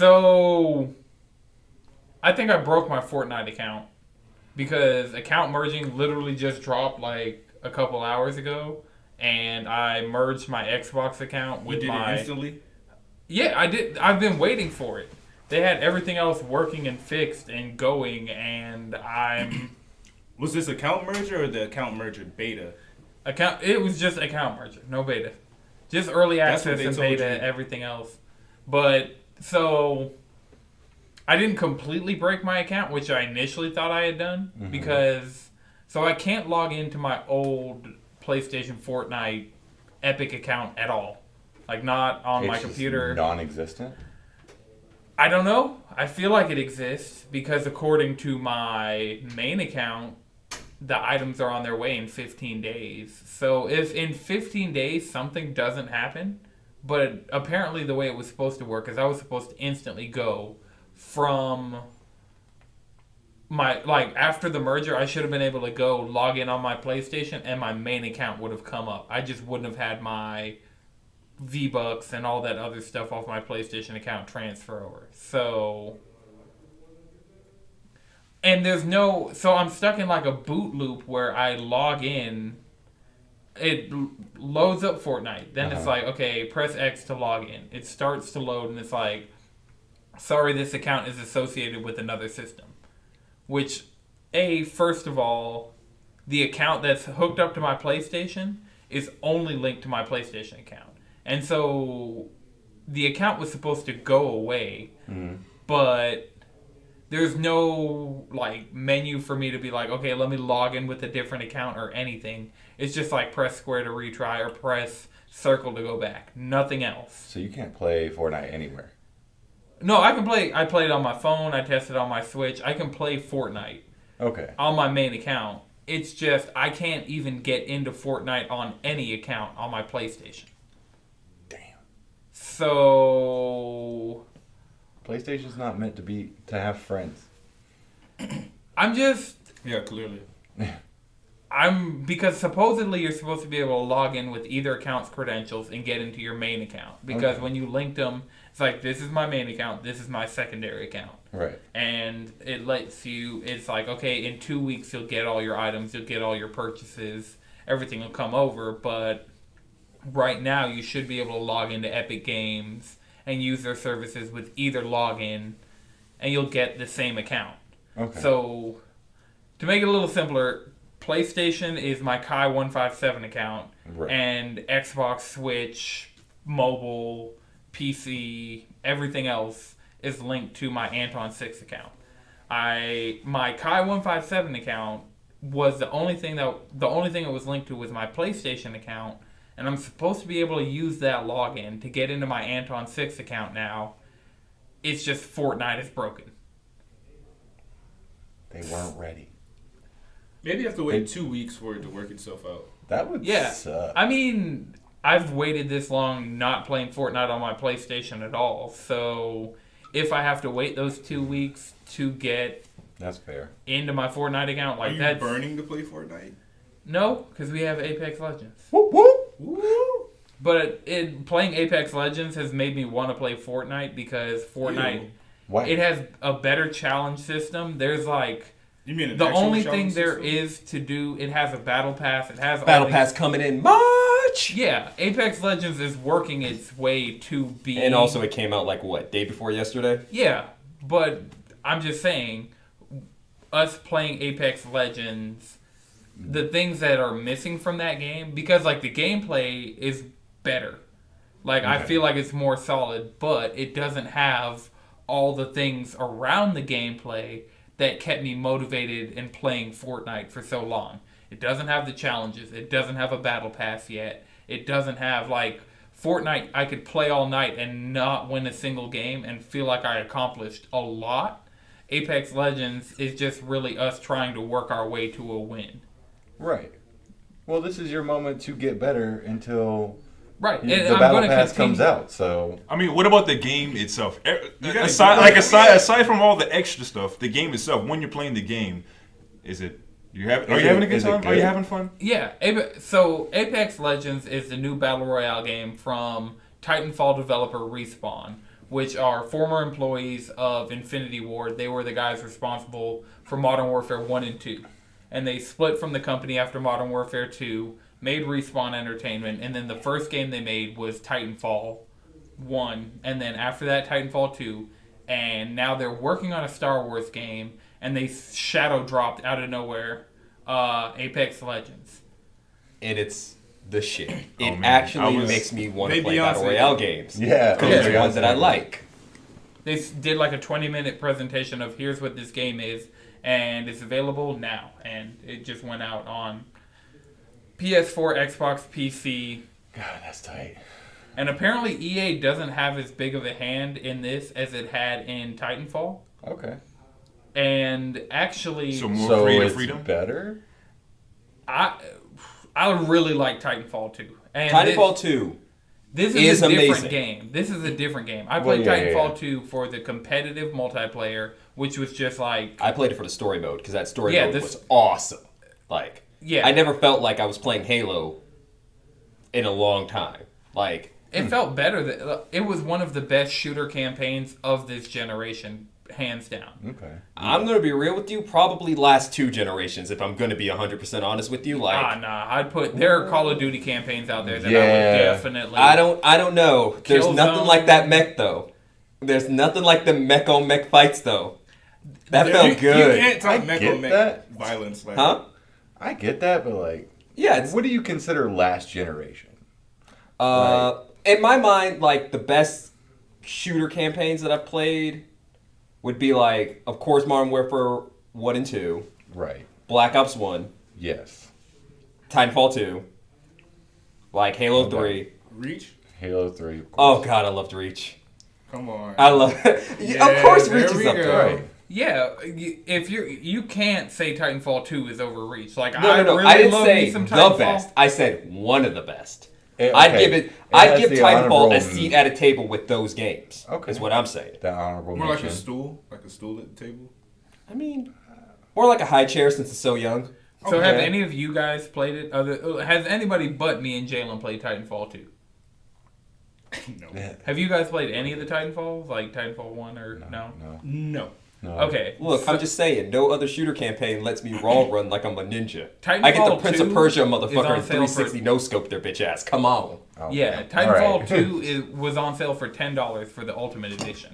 So, I think I broke my Fortnite account because account merging literally just dropped like a couple hours ago, and I merged my Xbox account with You did my. it instantly? Yeah, I did. I've been waiting for it. They had everything else working and fixed and going, and I'm Was this account merger or the account merger beta? account. It was just account merger, no beta, just early That's what access they and told beta, you. everything else. But so I didn't completely break my account, which I initially thought I had done because so I can't log into my old PlayStation Fortnite Epic account at all. Like not on my It's just computer. non-existent. I don't know. I feel like it exists because according to my main account, the items are on their way in 15 days. So if in 15 days something doesn't happen, but apparently the way it was supposed to work is I was supposed to instantly go from my like after the merger I should have been able to go log in on my PlayStation and my main account would have come up. I just wouldn't have had my V-Bucks and all that other stuff off my PlayStation account transfer over. So, and there's no, so I'm stuck in like a boot loop where I log in, it loads up Fortnite. Then it's like, okay, press X to log in. It starts to load and it's like, sorry, this account is associated with another system. Which, first of all, the account that's hooked up to my PlayStation is only linked to my PlayStation account. And so the account was supposed to go away, but there's no like menu for me to be like, okay, let me log in with a different account or anything. It's just like press square to retry or press circle to go back. Nothing else. So you can't play Fortnite anywhere. No, I can play. I played on my phone. I tested on my Switch. I can play Fortnite Okay. on my main account. It's just I can't even get into Fortnite on any account on my PlayStation. Damn. So PlayStation's not meant to have friends. I'm just Yeah, clearly. because supposedly you're supposed to be able to log in with either account's credentials and get into your main account. Because Okay. when you linked them, it's like this is my main account, this is my secondary account. Right. And it lets you, it's like, okay, in 2 weeks you'll get all your items, you'll get all your purchases, everything will come over, but right now you should be able to log into Epic Games and use their services with either login and you'll get the same account. Okay. So, to make it a little simpler, PlayStation is my Kai157 account, Right. and Xbox, Switch, mobile, PC, everything else is linked to my Anton6 account. My Kai157 account was the only thing it was linked to was my PlayStation account, and I'm supposed to be able to use that login to get into my Anton6 account now. It's just Fortnite is broken. They weren't ready. Maybe you have to wait 2 weeks for it to work itself out. That would Yeah, suck. I mean, I've waited this long not playing Fortnite on my PlayStation at all. So if I have to wait those 2 weeks to get That's fair. into my Fortnite account, Are like you that's burning to play Fortnite? no, because we have Apex Legends. Whoop whoop. Woo! But playing Apex Legends has made me want to play Fortnite because Fortnite Ew. Why? it has a better challenge system. There's like You mean an the actual only challenge thing there system? is to do. It has a battle pass. It has all Battle these- Pass coming in March. Yeah, Apex Legends is working its way to be. And also, it came out like what, day before yesterday? Yeah, but I'm just saying, us playing Apex Legends, the things that are missing from that game, because like the gameplay is better. Like I Okay. feel like it's more solid, but it doesn't have all the things around the gameplay that kept me motivated in playing Fortnite for so long. It doesn't have the challenges. It doesn't have a battle pass yet. It doesn't have like Fortnite. I could play all night and not win a single game and feel like I accomplished a lot. Apex Legends is just really us trying to work our way to a win. Right. Well, this is your moment to get better until Right. the And I'm battle gonna pass continue. comes out. So I mean, what about the game itself? gotta Aside from all the extra stuff, the game itself. When you're playing the game, are you having a good is it time? Are you good? having fun? Yeah, so Apex Legends is the new Battle Royale game from Titanfall developer Respawn, which are former employees of Infinity Ward. They were the guys responsible for Modern Warfare 1 and 2. And they split from the company after Modern Warfare 2, made Respawn Entertainment, and then the first game they made was Titanfall 1, and then after that Titanfall 2, and now they're working on a Star Wars game, and they shadow dropped out of nowhere Apex Legends. And it's the shit. It man. actually makes me want to play Battle Royale games. Yeah. Because it's the ones that I like. They did like a 20-minute presentation of here's what this game is, and it's available now, and it just went out on PS4, Xbox, PC. God, that's tight. And apparently EA doesn't have as big of a hand in this as it had in Titanfall. Okay. And actually, So more creative it's freedom? better? I really like Titanfall 2. And Titanfall 2. This is a different amazing. game. This is a different game. I played Well, yeah, Titanfall yeah. 2 for the competitive multiplayer, which was just like... I played it for the story mode because that story Yeah, mode this- was awesome. Like, Yeah. I never felt like I was playing Halo in a long time. Like, It felt better. It was one of the best shooter campaigns of this generation, hands down. Okay. I'm going to be real with you, probably last 2 generations, if I'm going to be 100% honest with you. Like, I'd put... There are Call of Duty campaigns out there that I would Yeah. definitely... I don't know. There's nothing Killzone. like that mech, though. There's nothing like the mech on mech fights, though. That felt good. You can't I talk mech get on mech that. violence. Like, Huh? I get that, but like, Yeah, it's... what do you consider last generation? In my mind, like, the best shooter campaigns that I've played would be, like, of course, Modern Warfare 1 and 2, Right. Black Ops 1, Yes. Titanfall 2, like, Halo Okay. 3. Reach? Halo 3. Of Oh, course. God, I loved Reach. Come on. I love Yeah, of course, there Reach is we up go. there. Right. Yeah, if you can't say Titanfall 2 is overreached. Like No, I no, no. really I didn't love say me some the Titanfall. best. I said one of the best. Okay. I'd has give the Titanfall honorable- a seat at a table with those games. Okay. Is what I'm saying. The honorable More like mention. a stool at the table. I mean, more like a high chair since it's so young. So have Okay. any of you guys played it? Has anybody but me and Jalen played Titanfall 2? No. Yeah. Have you guys played any of the Titanfalls, like Titanfall 1 or no? No. No. Okay. Look, so I'm just saying, no other shooter campaign lets me wall run like I'm a ninja. Titanfall I get the Prince 2 of Persia is motherfucker on and sale for- 360 no scope their bitch ass. Come on. Oh, yeah, okay. Titanfall All right. 2 was on sale for $10 for the Ultimate Edition.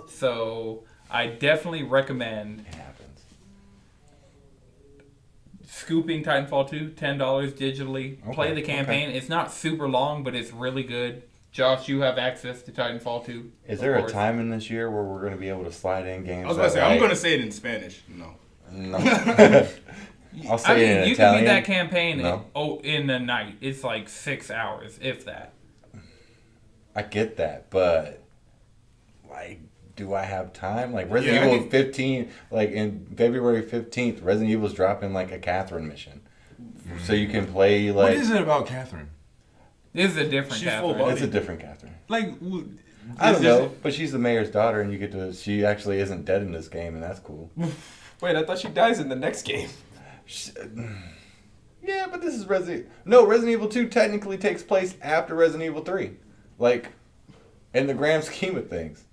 So I definitely recommend It happens. scooping Titanfall 2, $10 digitally. Play Okay, the campaign. It's not super long, but it's really good. Josh, you have access to Titanfall 2. Is of there a course. time in this year where we're going to be able to slide in games? I was going to say, I'm going to say it in Spanish. No. No. I'll say I mean, it in you Italian. can beat that campaign No. in a night. It's like 6 hours, if that. I get that, but like, do I have time? Like Yeah, Resident I Evil can- 15, like in February 15th, Resident Evil's dropping like a Catherine mission, so you can play What like. is it about Catherine? This is a different She's full Catherine. It's a different Catherine. Like, I don't know, but she's the mayor's daughter, and you get to. She actually isn't dead in this game, and that's cool. Wait, I thought she dies in the next game. Yeah, but this is Resident. No, Resident Evil 2 technically takes place after Resident Evil 3, like in the grand scheme of things.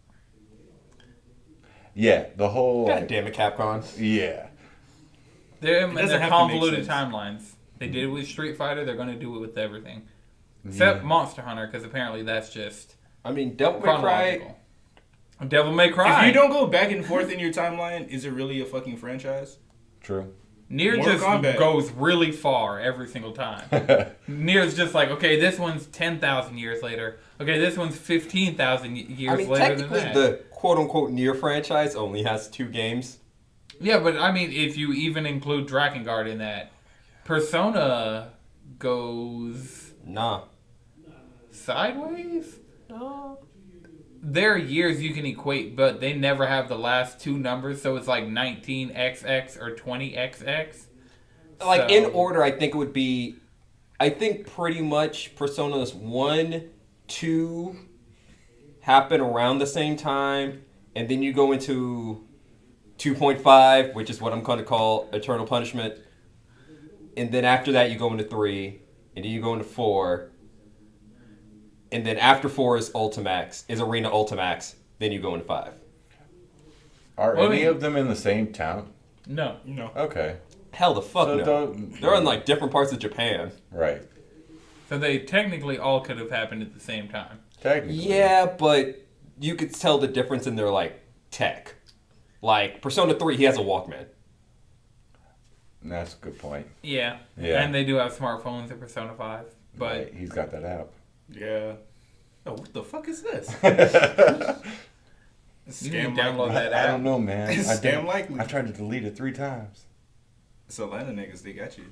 Yeah, the whole. God damn it, Capcom. Yeah. They're doesn't they're have to make convoluted sense. timelines. They did it with Street Fighter. They're going to do it with everything, except Monster Hunter, because apparently that's just I mean, Devil May Cry. chronological. Devil May Cry. If you don't go back and forth in your timeline, is it really a fucking franchise? True. Nier Mortal just Kombat. goes really far every single time. Nier's just like, okay, this one's 10,000 years later. Okay, this one's 15,000 years I mean, later than technically, that. the quote-unquote Nier franchise only has 2 games. Yeah, but I mean, if you even include Drakengard in that, Persona goes Nah. sideways? There are years you can equate, but they never have the last 2 numbers, so it's like 19XX or 20XX. Like, So- in order, I think it would be... I think pretty much Personas 1, 2 happen around the same time, and then you go into 2.5, which is what I'm going to call Eternal Punishment, and then after that you go into 3, and then you go into 4, and then after 4 is Ultimax, is Arena Ultimax, then you go into 5. Are Well, I any mean- of them in the same town? No. No. Okay. Hell, the fuck So no. don't- They're in like different parts of Japan. Right. So they technically all could have happened at the same time. Technically. Yeah, but you could tell the difference in their like tech. Like Persona 3, he has a Walkman. That's a good point. Yeah. Yeah. And they do have smartphones in Persona 5. But Right, he's got that app. Yeah. Oh, what the fuck is this? you need to Scam download likely. that I app. don't know, man. It's I scam did- likely. I tried to delete it 3 times. It's Atlanta niggas, they got you.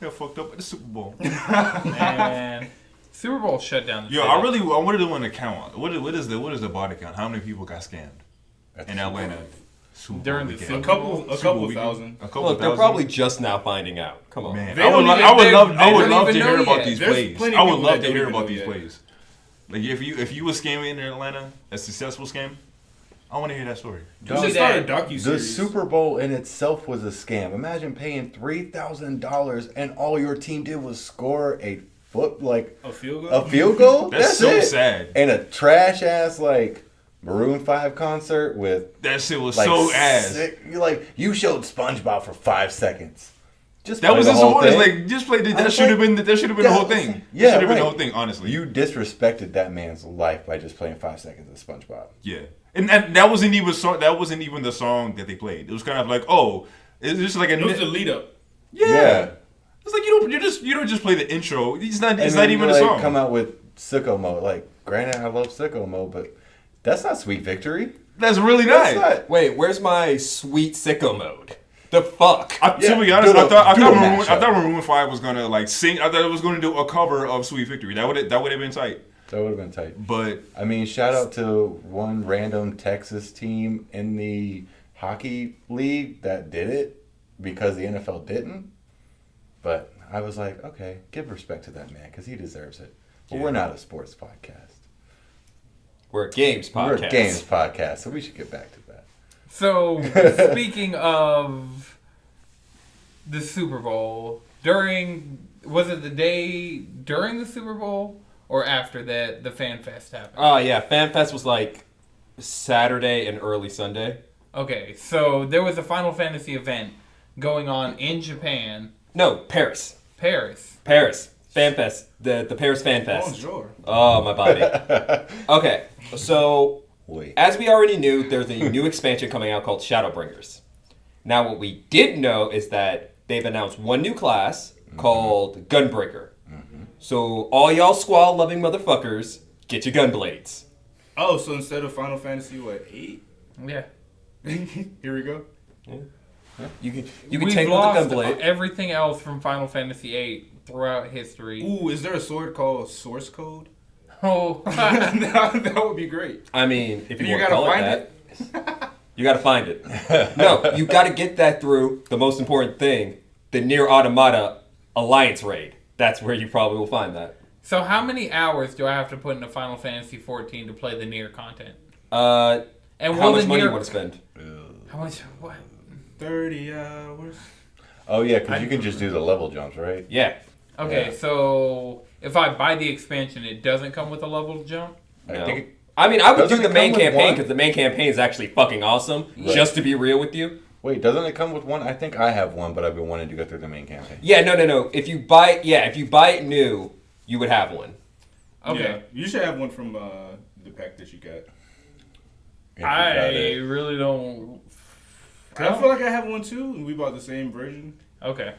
Got fucked up at the Super Bowl. And Super Bowl shut down the Yo, city. I wanted to do an account. What is the body count? How many people got scammed in Atlanta? Super Bowl During the weekend? Super A couple Super Bowl weekend? thousand. A couple Look, they're thousand? probably just now finding out. Come on. Man, They I would, don't even- I would they- love, they I would don't love to even hear know about yet. these There's plays. plenty of I would people love that to don't hear even about know these yet. plays. Like if you was scamming in Atlanta, a successful scam, I want to hear that story. You should start a docuseries. The Super Bowl in itself was a scam. Imagine paying $3,000 and all your team did was score a A field goal? a field goal. That's so it. sad. And a trash ass Maroon 5 concert with That shit was like so ass. you showed SpongeBob for 5 seconds. Just That play was the just whole honest. thing. Like just play. I That was should have like, been. That should have been the whole that was- thing. yeah, That should have been the right. whole thing. Honestly. You disrespected that man's life by just playing 5 seconds of SpongeBob. Yeah, and that wasn't even that wasn't even the song that they played. It was kind of like, oh, it's just like a It was the lead up. yeah. It's like you don't just play the intro. It's not And not then even you, a song. Come out with sicko mode. Like, granted, I love sicko mode, but that's not Sweet Victory. That's really That's nice. not. Wait, where's my sweet sicko mode? The fuck? To Yeah, be honest, do I a thought mashup. Maroon 5 was gonna like sing. I thought it was gonna do a cover of Sweet Victory. That would have been tight. That would have been tight. But I mean, shout out to one random Texas team in the hockey league that did it because the NFL didn't. But I was like, okay, give respect to that man because he deserves it. But Yeah. we're not a sports podcast. We're a games podcast. We're a games podcast, so we should get back to that. So, speaking of the Super Bowl, was it the day during the Super Bowl or after that the Fan Fest happened? Oh yeah, FanFest was like Saturday and early Sunday. Okay, so there was a Final Fantasy event going on in Japan, No, Paris. Paris. FanFest. The Paris FanFest. Bonjour. Oh, my body. Okay, so Wait. as we already knew, there's a new expansion coming out called Shadowbringers. Now, what we didn't know is that they've announced one new class called Gunbreaker. So, all y'all squall-loving motherfuckers, get your gun blades. Oh, so instead of Final Fantasy, 8? Yeah. Here we go. You can We've take with the lost gun blade. everything else from Final Fantasy VIII throughout history. Ooh, is there a sword called Source Code? Oh, that would be great. I mean, if And you you want to gotta call it find that, you gotta find it. No, you gotta get that through the most important thing, the Nier Automata Alliance raid. That's where you probably will find that. so how many hours do I have to put into Final Fantasy XIV to play the Nier content? And How will much the money Nier, you want to spend? How much? What? 30 hours. Oh, yeah, because you can just do the level jumps, right? Yeah. Okay, Yeah. so if I buy the expansion, it doesn't come with a level jump. No. I think I mean, I would Doesn't do it the main come with campaign one? because the main campaign is actually fucking awesome. Right. Just to be real with you. Wait, doesn't it come with one? I think I have one, but I've been wanting to go through the main campaign. Yeah, no. If you buy it new, you would have one. Okay. Yeah, you should have one from the pack that you got. If you got I it. really don't. I feel like I have one too, and we bought the same version. Okay.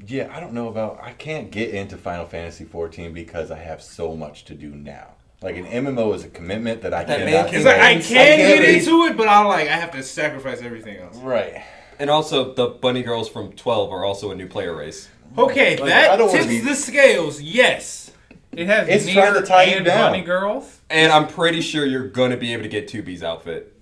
Yeah, I don't know about. I can't get into Final Fantasy 14 because I have so much to do now. Like an MMO is a commitment that I That cannot. man do. It's like I can get be- into it, but I have to sacrifice everything else. Right. And also, the bunny girls from 12 are also a new player race. Okay, Like, I that don't wanna tips be- the scales. Yes. It has It's Nier trying to tie you and down. Bunny Girls. And I'm pretty sure you're gonna be able to get 2B's outfit.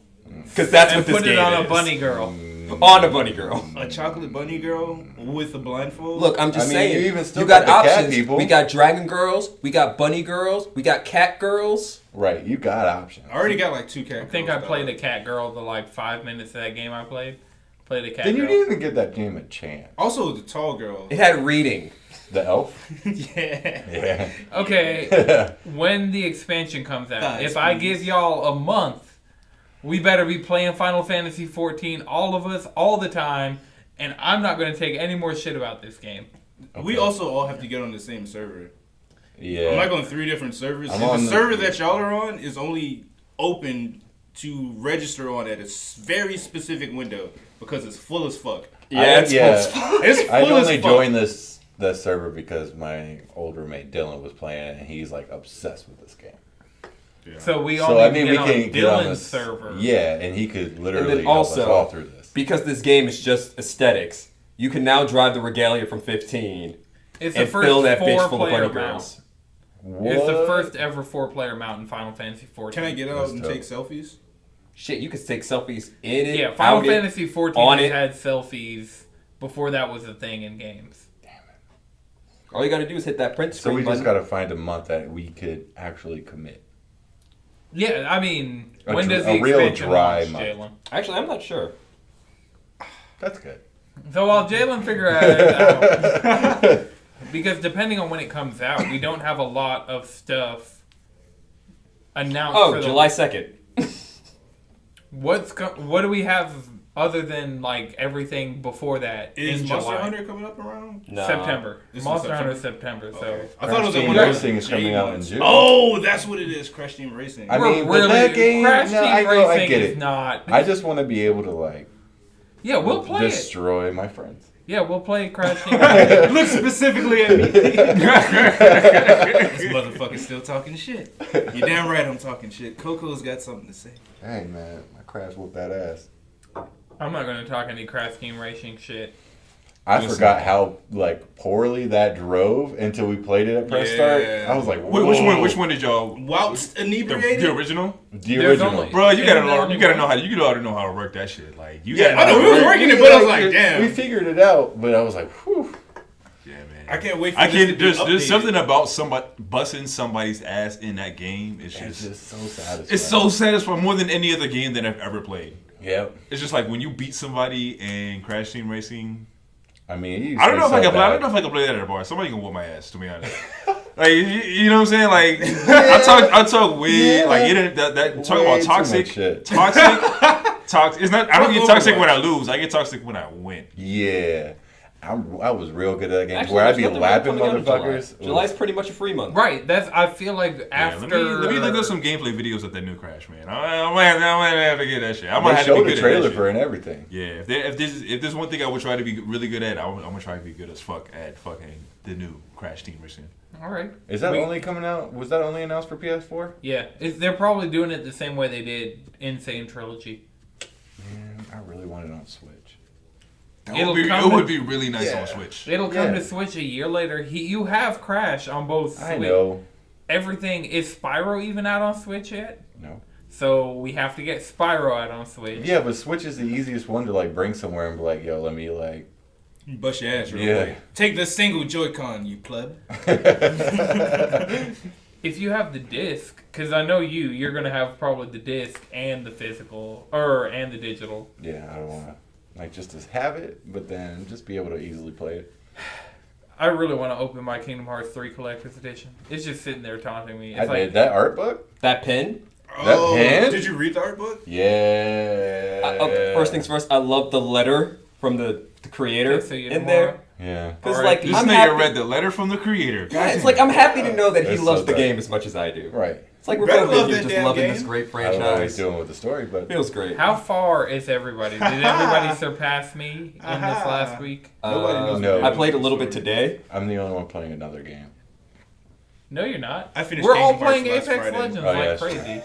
Because that's And what this put game it on is. a bunny girl. On a bunny girl. A chocolate bunny girl with a blindfold. Look, I'm just I mean, saying. you even still you got got the cat options. people. We got dragon girls. We got bunny girls. We got cat girls. Right. You got options. I already got like 2 cat. I think I played a cat girl the like 5 minutes of that game I played. Played a cat Then you girl. didn't even give that game a chance. Also, the tall girl. It had reading. The elf? Yeah. Yeah. Okay, when the expansion comes out, Guys, if I please. give y'all a month, we better be playing Final Fantasy 14, all of us, all the time, and I'm not going to take any more shit about this game. We also all have to get on the same server. Yeah. I'm like on 3 different servers. I'm And on the the- server that y'all are on is only open to register on at a very specific window because it's full as fuck. Yeah. It's I full as only fuck. joined this server because my old roommate Dylan was playing it, and he's like obsessed with this game. Yeah. So we all So need I to mean, get we on can get on Dylan's this server. Yeah, and he could literally And then help us also- all through this. Because this game is just aesthetics, you can now drive the Regalia from 15 It's the and first fill that bitch full of four-player bunny mount. girls. It's the What? first ever 4-player mount in Final Fantasy 14. Can I get out That's and dope. take selfies? Shit, you could take selfies in it. Yeah, Final out it. Fantasy 14 on has it. had selfies before that was a thing in games. All you gotta do is hit that print So screen we just button. got to find a month that we could actually commit. Yeah, I mean, A when dr- does the a real expansion dry launch, month. Jalen? Actually, I'm not sure. That's good. So while Jalen figures it out, because depending on when it comes out, we don't have a lot of stuff announced. Oh, for the, July 2nd. What do we have other than like everything before that Is in Monster July? Hunter coming up around? Nah. September. It's in Monster Hunter September? September. So Okay. I thought it was Crash at Team one of Racing those is coming J out in ones. June. Oh, that's what it is. Crash Team Racing. I we're mean, but really that game, Crash no, Team I know, I Racing get is it. not. I just want to be able to like Yeah, we'll play it. destroy my friends. Yeah, we'll play Crash Team Racing. Look specifically at me. This motherfucker's still talking shit. You're damn right I'm talking shit. Coco's got something to say. Hey man, my Crash whooped that ass. I'm not gonna talk any Crash Team Racing shit. I Listen. forgot how like poorly that drove until we played it at press start. Yeah. I was like, Wait, whoa. which one did y'all? Whilst The inebriated? original, The There's original. only- bro. You Isn't gotta there know. only You gotta one? know how. You gotta know how to work that shit. Like you Yeah, gotta I know, we was working it, but I was like, damn. We figured it out, but I was like, whew. Yeah, man. I can't wait for I this to can't. be There's updated. something about somebody busting somebody's ass in that game. It's It's just. just so satisfying. It's so satisfying more than any other game that I've ever played. Yep. It's just like when you beat somebody in Crash Team Racing. I mean, you I don't know if I say can play. I don't so know if I can play that at a bar. Somebody can whoop my ass. To be honest, like you know what I'm saying. Like I talk weird. Yeah. Like you didn't that talk Way about too toxic, much shit. toxic. It's not. I don't Fuck get toxic Overwatch. when I lose. I get toxic when I win. Yeah. I was real good at that game. Actually, where I'd there's be nothing lapping really coming out in July. motherfuckers. July's pretty much a free month. Right. That's. I feel like Yeah, after. let me look up some gameplay videos of that new Crash, man. I might have to get that shit. I might They have to be showed good the at trailer that for it shit. and everything. Yeah, if there's one thing I would try to be really good at, I'm gonna try to be good as fuck at fucking the new Crash Team Racing. All right. Is that We- only coming out? Was that only announced for PS4? Yeah, they're probably doing it the same way they did Insane Trilogy. Man, I really want it on Switch. It would be really nice Yeah. on Switch. It'll come Yeah. to Switch a year later. You have Crash on both Switch. I know. Everything is Spyro even out on Switch yet? No. So we have to get Spyro out on Switch. Yeah, but Switch is the easiest one to like bring somewhere and be like, yo, let me like. You bust your ass real Yeah. quick. Take the single Joy-Con, you pleb. If you have the disc, because I know you're gonna have probably the disc and the physical, and the digital. Yeah, I don't want to like just to have it, but then just be able to easily play it. I really want to open my Kingdom Hearts 3 Collector's Edition. It's just sitting there taunting me. It's I did that art book. That pin. Oh, pen? did you read the art book? Yeah. First things first, I love the letter from the creator So you in tomorrow. there. Yeah. Because Alright. like This I'm nigga happy. read the letter from the creator. Yeah, it's like I'm happy to know that he That's loves so the tight. game as much as I do. Right. It's like we're Better both in love here that just damn loving game. this great I don't know what he's franchise. doing with the story, but Feels great. How far is everybody? Did everybody surpass me in this last week? Nobody knows no. what I to do played a with little the bit story. today. I'm the only one playing another game. No, you're not. I finished We're all Kingdom Hearts playing last Apex Friday. Legends Oh, like yeah, crazy.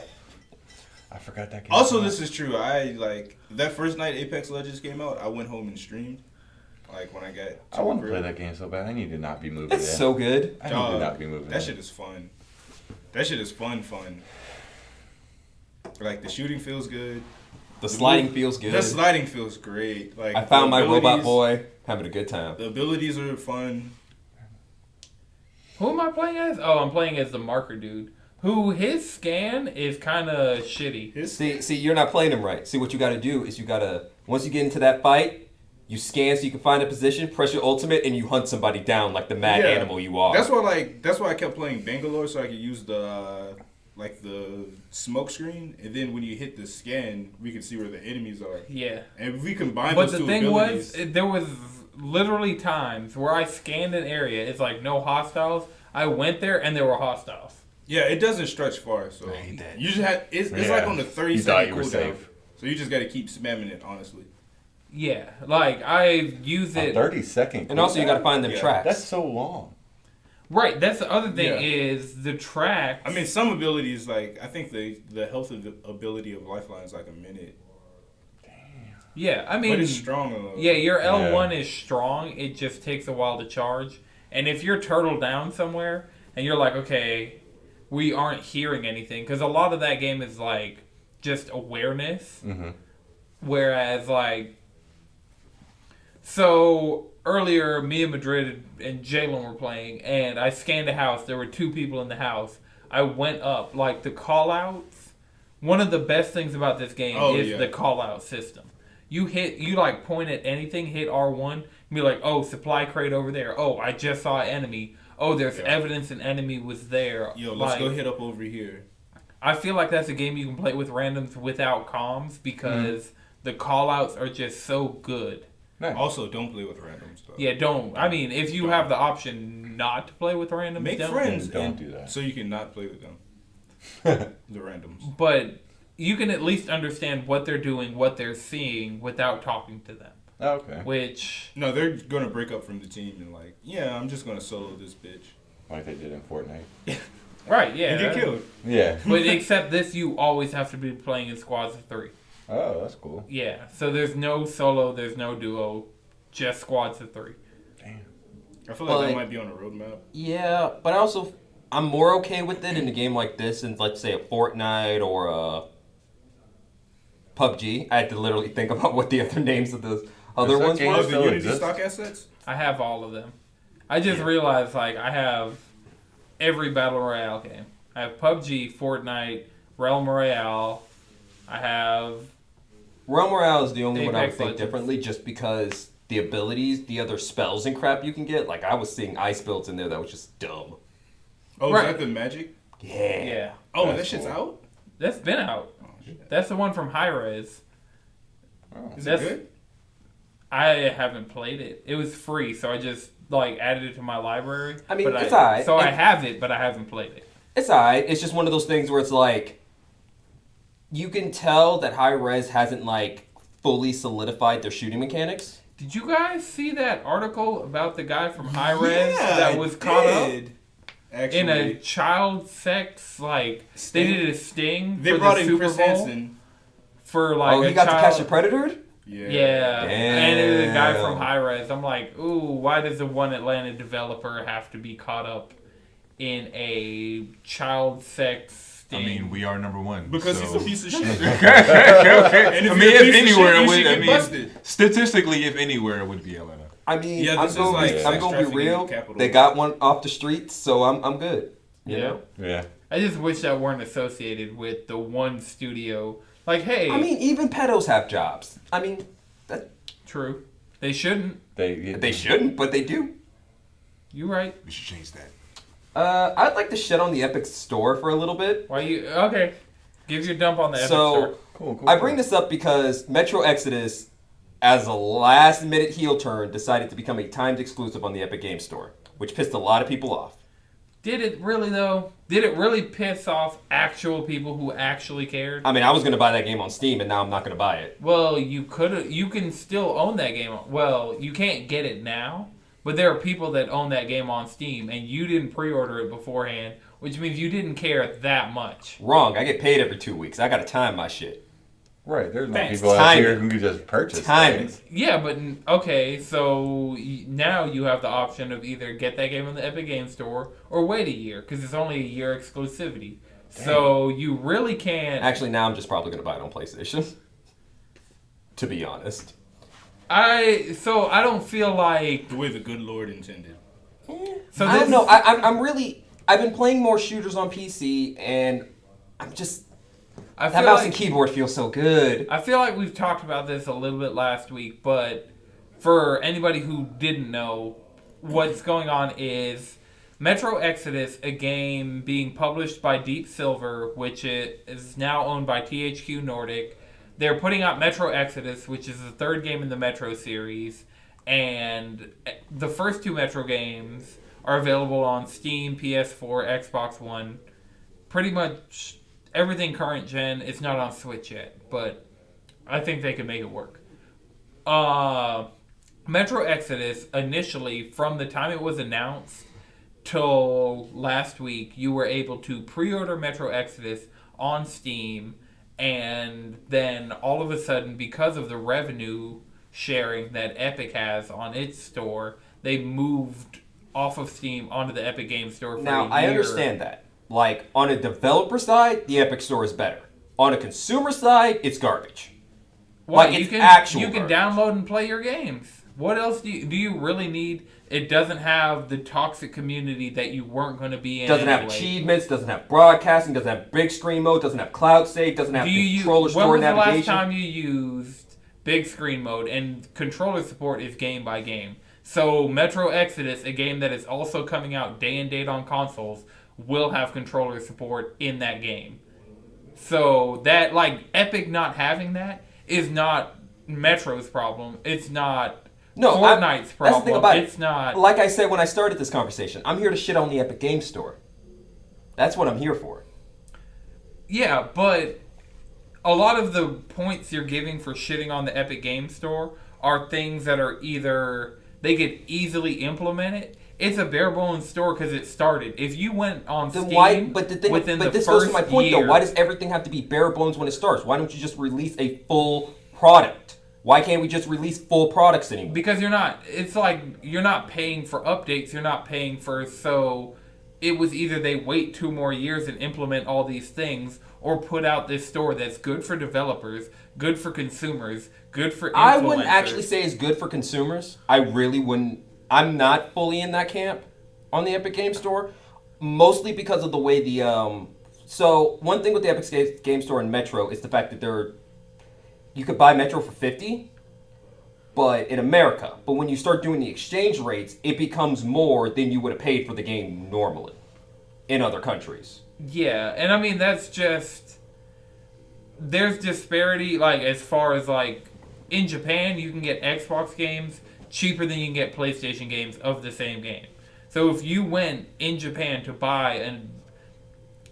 I forgot that game. Also, this is true. I like that first night Apex Legends came out. I went home and streamed. Like when I got. I want to the play crib. that game so bad. I need to not be moving. It's in. so good. I need to Dog, not be moving. That in. shit is fun. That shit is fun. Like the shooting feels good. The sliding feels good. The sliding feels great. Like I found the my robot abilities- boy having a good time. The abilities are fun. Who am I playing as? Oh, I'm playing as the marker dude. Who his scan is kind of shitty. His See, you're not playing him right. See, what you got to do is you got to once you get into that fight, You scan so you can find a position, press your ultimate, and you hunt somebody down like the mad animal you are. That's why I kept playing Bangalore so I could use the smoke screen, and then when you hit the scan, we can see where the enemies are. Yeah. And if we combine But those the two thing abilities, there was literally times where I scanned an area. It's like no hostiles. I went there and there were hostiles. yeah, it doesn't stretch far. So I hate that. you just have it's Yeah. like on the You 30 thought second you were cooldown. safe. So you just got to keep spamming it, honestly. Yeah, like I use A it. 30-second. and also, you got to find them Yeah. tracks. That's so long. Right. That's the other thing Yeah. is the tracks. I mean, some abilities like I think the health of the ability of Lifeline is like a minute, Yeah, I mean, but it's strong enough. yeah, your L1 is strong. It just takes a while to charge. And if you're turtled down somewhere and you're like, okay, we aren't hearing anything, because a lot of that game is like just awareness. Mm-hmm. Whereas, like, so earlier, me and Madrid and Jalen were playing, and I scanned a house. There were 2 people in the house. I went up, like, the call-outs. One of the best things about this game is the call-out system. You like, point at anything, hit R1, and be like, oh, supply crate over there. Oh, I just saw an enemy. Oh, there's evidence an enemy was there. Yo, let's like, go hit up over here. I feel like that's a game you can play with randoms without comms because the call-outs are just so good. Nice. Also, don't play with randoms though. Yeah, don't. I mean, if you have the option not to play with randoms, Make don't. friends. Don't and- do that. So you can not play with them. The randoms. But you can at least understand what they're doing, what they're seeing, without talking to them. Okay. Which, No, they're gonna break up from the team and like, yeah, I'm just gonna solo this bitch Like they did in Fortnite. right, yeah. and get killed. Yeah. But except this, you always have to be playing in squads of 3. Oh, that's cool. Yeah, so there's no solo, there's no duo, just squads of 3. Damn. I feel like But- that might be on a roadmap. Yeah, but I'm more okay with it in a game like this than, let's say, a Fortnite or a PUBG. I had to literally think about what the other names of those other Is that ones game Oh, were. the still Unity exists? stock assets? I have all of them. I just realized, like, I have every Battle Royale game. I have PUBG, Fortnite, Realm Royale. I have... Realm Royale is the only one I would Apex think Legends. differently just because the abilities, the other spells and crap you can get. Like, I was seeing ice builds in there that was just dumb. Oh, Right. is that the magic? Yeah. Yeah. Oh, That's that shit's cool. out? That's been out. Oh, shit. That's the one from High Res. Oh. Is That's- it good? I haven't played it. It was free, so I just, like, added it to my library. I mean, But it's alright. So I And- have it, but I haven't played it. It's alright. It's just one of those things where it's like, you can tell that High Res hasn't, like, fully solidified their shooting mechanics. Did you guys see that article about the guy from High Res that was caught up Actually, in a child sex, like, Sting? they did a sting they for brought the in Super Chris Bowl Hansen. for, like, Oh, a he got child. to catch a predator? Yeah, and it was a guy from Damn. High Res. I'm like, ooh, why does the one Atlanta developer have to be caught up in a child sex sting? I mean, we are number one. Because so. he's a piece of shit. okay. And if I mean, you're a if piece of anywhere, shit, it you would. should I get mean, busted. statistically, if anywhere, it would be Atlanta. I mean, Yeah, I'm this is going like to sex be trafficking real. capital. They got one off the streets, so I'm good. You Yeah. know? Yeah. I just wish that weren't associated with the one studio. Like, hey, I mean, even pedos have jobs. I mean, that, true. They shouldn't. they shouldn't, but they do. You right. We should change that. I'd like to shit on the Epic Store for a little bit. Why you? Okay. Give your dump on the Epic So, Store. Cool. I bring this up because Metro Exodus, as a last-minute heel turn, decided to become a timed exclusive on the Epic Game Store, which pissed a lot of people off. Did it really though? Did it really piss off actual people who actually cared? I mean, I was going to buy that game on Steam, and now I'm not going to buy it. Well, you could. You can still own that game. Well, you can't get it now, but there are people that own that game on Steam, and you didn't pre-order it beforehand, which means you didn't care that much. Wrong. I get paid every 2 weeks. I got to time my shit. Right. There's no Thanks. people out Timing. here who can just purchase Timing. things. Yeah, but okay, so now you have the option of either get that game on the Epic Game Store or wait a year because it's only a year exclusivity. So you really can't. Actually, now I'm just probably going to buy it on PlayStation. To be honest. I don't feel like. The way the good Lord intended. So I don't know. I'm really... I've been playing more shooters on PC, and I'm just... I That feel mouse like, and keyboard feels so good. I feel like we've talked about this a little bit last week, but for anybody who didn't know, what's going on is Metro Exodus, a game being published by Deep Silver, which is now owned by THQ Nordic. They're putting out Metro Exodus, which is the third game in the Metro series, and the first two Metro games are available on Steam, PS4, Xbox One. Pretty much everything current gen. It's not on Switch yet, but I think they can make it work. Metro Exodus, initially, from the time it was announced till last week, you were able to pre-order Metro Exodus on Steam, and then all of a sudden, because of the revenue sharing that Epic has on its store, they moved off of Steam onto the Epic Game Store for a year. Now, I understand that. Like, on a developer side, the Epic Store is better. On a consumer side, it's garbage. Well, like, you can garbage. download and play your games. What else do you really need? It doesn't have the toxic community that you weren't going to be in. Doesn't have achievements, doesn't have broadcasting, doesn't have big screen mode, doesn't have cloud save, doesn't have controller store navigation. When was the last time you used big screen mode? And controller support is game by game. So Metro Exodus, a game that is also coming out day and date on consoles, will have controller support in that game. So that, like, Epic not having that is not Metro's problem. It's not Fortnite's problem. That's the thing about it's not. Like I said when I started this conversation, I'm here to shit on the Epic Game Store. That's what I'm here for. Yeah, but a lot of the points you're giving for shitting on the Epic Game Store are things that are either they get easily implemented. It's a bare bones store because it started. If you went on Steam this goes to my point though. Why does everything have to be bare bones when it starts? Why don't you just release a full product? Why can't we just release full products anymore? Because you're not. It's like you're not paying for updates. You're not paying for. So it was either they wait 2 more years and implement all these things, or put out this store that's good for developers, good for consumers, good for influencers. I wouldn't actually say it's good for consumers. I really wouldn't. I'm not fully in that camp on the Epic Game Store, mostly because of the way the So one thing with the Epic Game Store and Metro is the fact that you could buy Metro for $50, but in America. But when you start doing the exchange rates, it becomes more than you would have paid for the game normally in other countries. Yeah, and I mean that's just there's disparity. Like as far as like in Japan, you can get Xbox games cheaper than you can get PlayStation games of the same game. So if you went in Japan to buy an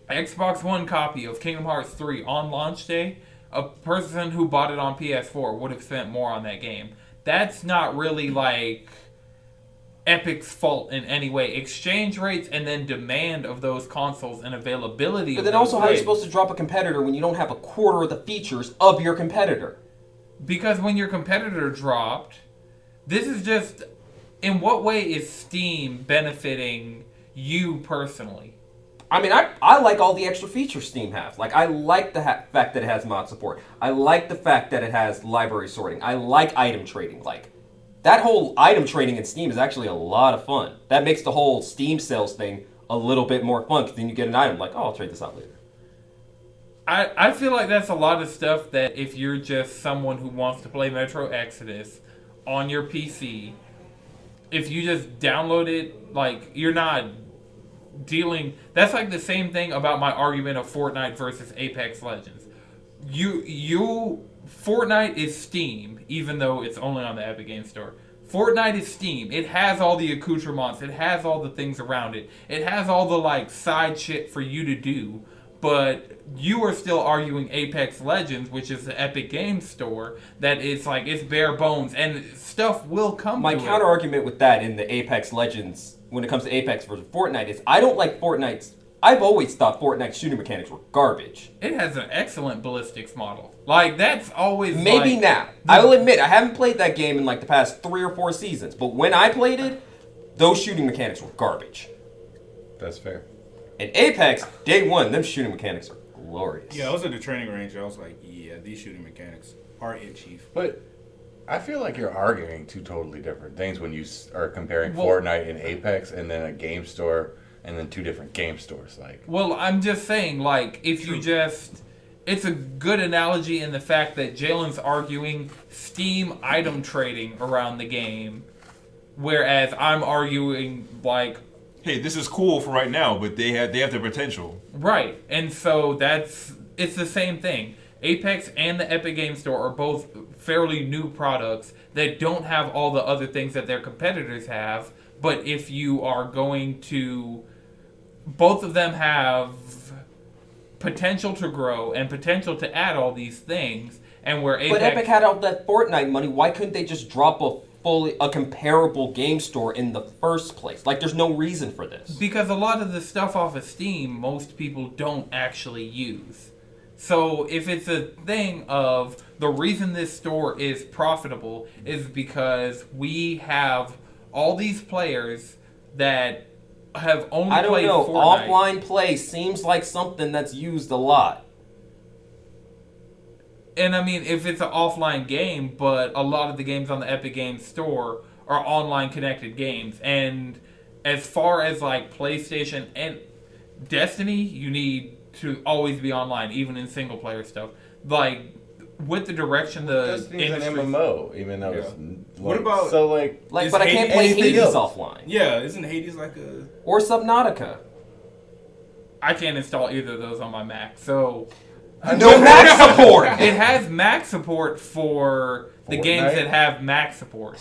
Xbox One copy of Kingdom Hearts 3 on launch day, a person who bought it on PS4 would have spent more on that game. That's not really like Epic's fault in any way. Exchange rates and then demand of those consoles and availability. But then also, how are you supposed to drop a competitor when you don't have a quarter of the features of your competitor? Because when your competitor dropped, this is just, in what way is Steam benefiting you personally? I mean, I like all the extra features Steam has. Like, I like the fact that it has mod support. I like the fact that it has library sorting. I like item trading. Like, that whole item trading in Steam is actually a lot of fun. That makes the whole Steam sales thing a little bit more fun, because then you get an item like, oh, I'll trade this out later. I feel like that's a lot of stuff that if you're just someone who wants to play Metro Exodus on your PC, if you just download it, like, you're not dealing. That's like the same thing about my argument of Fortnite versus Apex Legends. Fortnite is Steam, even though it's only on the Epic Game Store. Fortnite is Steam. It has all the accoutrements. It has all the things around it. It has all the like side shit for you to do. But you are still arguing Apex Legends, which is the Epic Games Store, that it's like it's bare bones and stuff will come. My counter argument with that in the Apex Legends, when it comes to Apex versus Fortnite, is I don't like Fortnite's. I've always thought Fortnite's shooting mechanics were garbage. It has an excellent ballistics model. Like, that's always maybe like, now. I will admit, I haven't played that game in like the past 3 or 4 seasons. But when I played it, those shooting mechanics were garbage. That's fair. In Apex, day one, them shooting mechanics are glorious. Yeah, I was at the training range. I was like, yeah, these shooting mechanics are it, Chief. But I feel like you're arguing 2 totally different things when you are comparing Fortnite and Apex and then a game store and then 2 different game stores. Like, well, I'm just saying, like, if you just it's a good analogy in the fact that Jalen's arguing Steam item trading around the game, whereas I'm arguing like, hey, this is cool for right now, but they have the potential. right, and so it's the same thing. Apex and the Epic Games Store are both fairly new products that don't have all the other things that their competitors have, but if you are going to, both of them have potential to grow and potential to add all these things, and where Apex... But Epic had all that Fortnite money, why couldn't they just drop a comparable game store in the first place? Like, there's no reason for this. Because a lot of the stuff off of Steam, most people don't actually use. So if it's a thing of the reason this store is profitable is because we have all these players that have only I don't played know. Fortnite. Offline play seems like something that's used a lot. And I mean, if it's an offline game, but a lot of the games on the Epic Games Store are online connected games. And as far as like PlayStation and Destiny, you need to always be online, even in single player stuff. Like, with the direction the Destiny's an industry... MMO, even though it's What about- so like Like, Is but I can't play anything Hades else? offline. Yeah, isn't Hades like a... Or Subnautica. I can't install either of those on my Mac, so... No Mac support! It has Mac support for the games Fortnite? that have Mac support.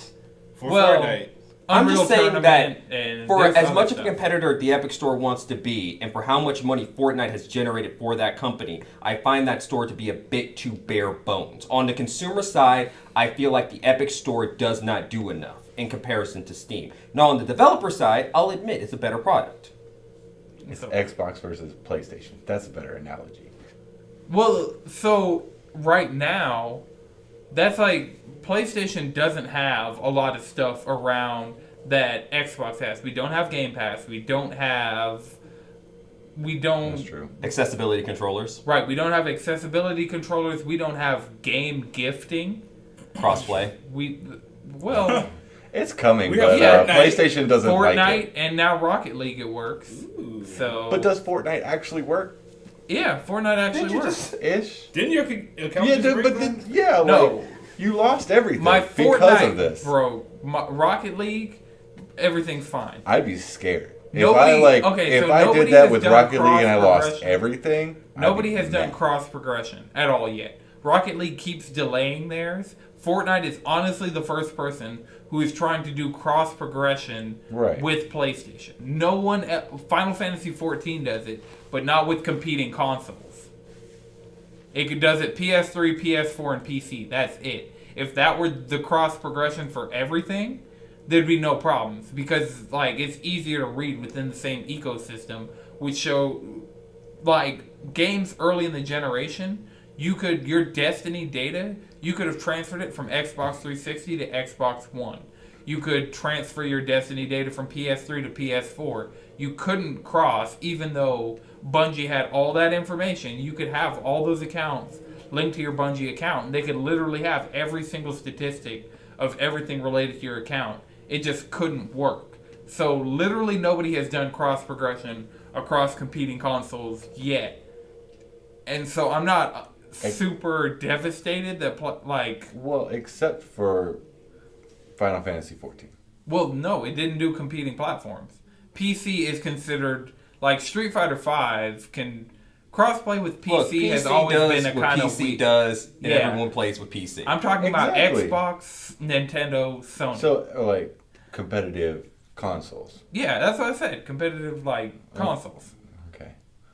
For Well, Fortnite? I'm Unreal just saying Tournament that and for there's as other much of a stuff. competitor the Epic Store wants to be, and for how much money Fortnite has generated for that company, I find that store to be a bit too bare bones. On the consumer side, I feel like the Epic Store does not do enough in comparison to Steam. Now, on the developer side, I'll admit it's a better product. it's Xbox versus PlayStation. That's a better analogy. Well, so right now, that's like PlayStation doesn't have a lot of stuff around that Xbox has. We don't have Game Pass. We don't. That's true. Accessibility controllers, Right. We don't have accessibility controllers. We don't have game gifting. crossplay. Well, It's coming, We but have Fortnite. PlayStation doesn't Fortnite like it. and now Rocket League it works. So. But does Fortnite actually work? Yeah, Fortnite actually works. Ish. Didn't your account Yeah, just dude, break but down? then, yeah, No. like you lost everything My because Fortnite of this. broke. My Rocket League, everything's fine. I'd be scared. Nobody- if okay, so I nobody did that has with done Rocket League and I lost cross-progression. everything, Nobody I'd be has done mad. cross progression at all yet. Rocket League keeps delaying theirs. Fortnite is honestly the first person who is trying to do cross progression Right. with PlayStation. No one, Final Fantasy XIV does it, but not with competing consoles. It does it PS3, PS4, and PC. That's it. If that were the cross progression for everything, there'd be no problems because like it's easier to read within the same ecosystem, which show like games early in the generation. Your Destiny data, you could have transferred it from Xbox 360 to Xbox One. You could transfer your Destiny data from PS3 to PS4. You couldn't cross, even though Bungie had all that information. You could have all those accounts linked to your Bungie account, and they could literally have every single statistic of everything related to your account. It just couldn't work. So literally nobody has done cross progression across competing consoles yet. And so I'm not super devastated that Well, except for Final Fantasy 14. well, no, it didn't do competing platforms. PC is considered like Street Fighter V can crossplay with PC, Look, PC has always does been a what kind of PC weak. does, and Yeah. everyone plays with PC. I'm talking Exactly. about Xbox, Nintendo, Sony. So, like, competitive consoles. Yeah, that's what I said. Competitive consoles. Okay.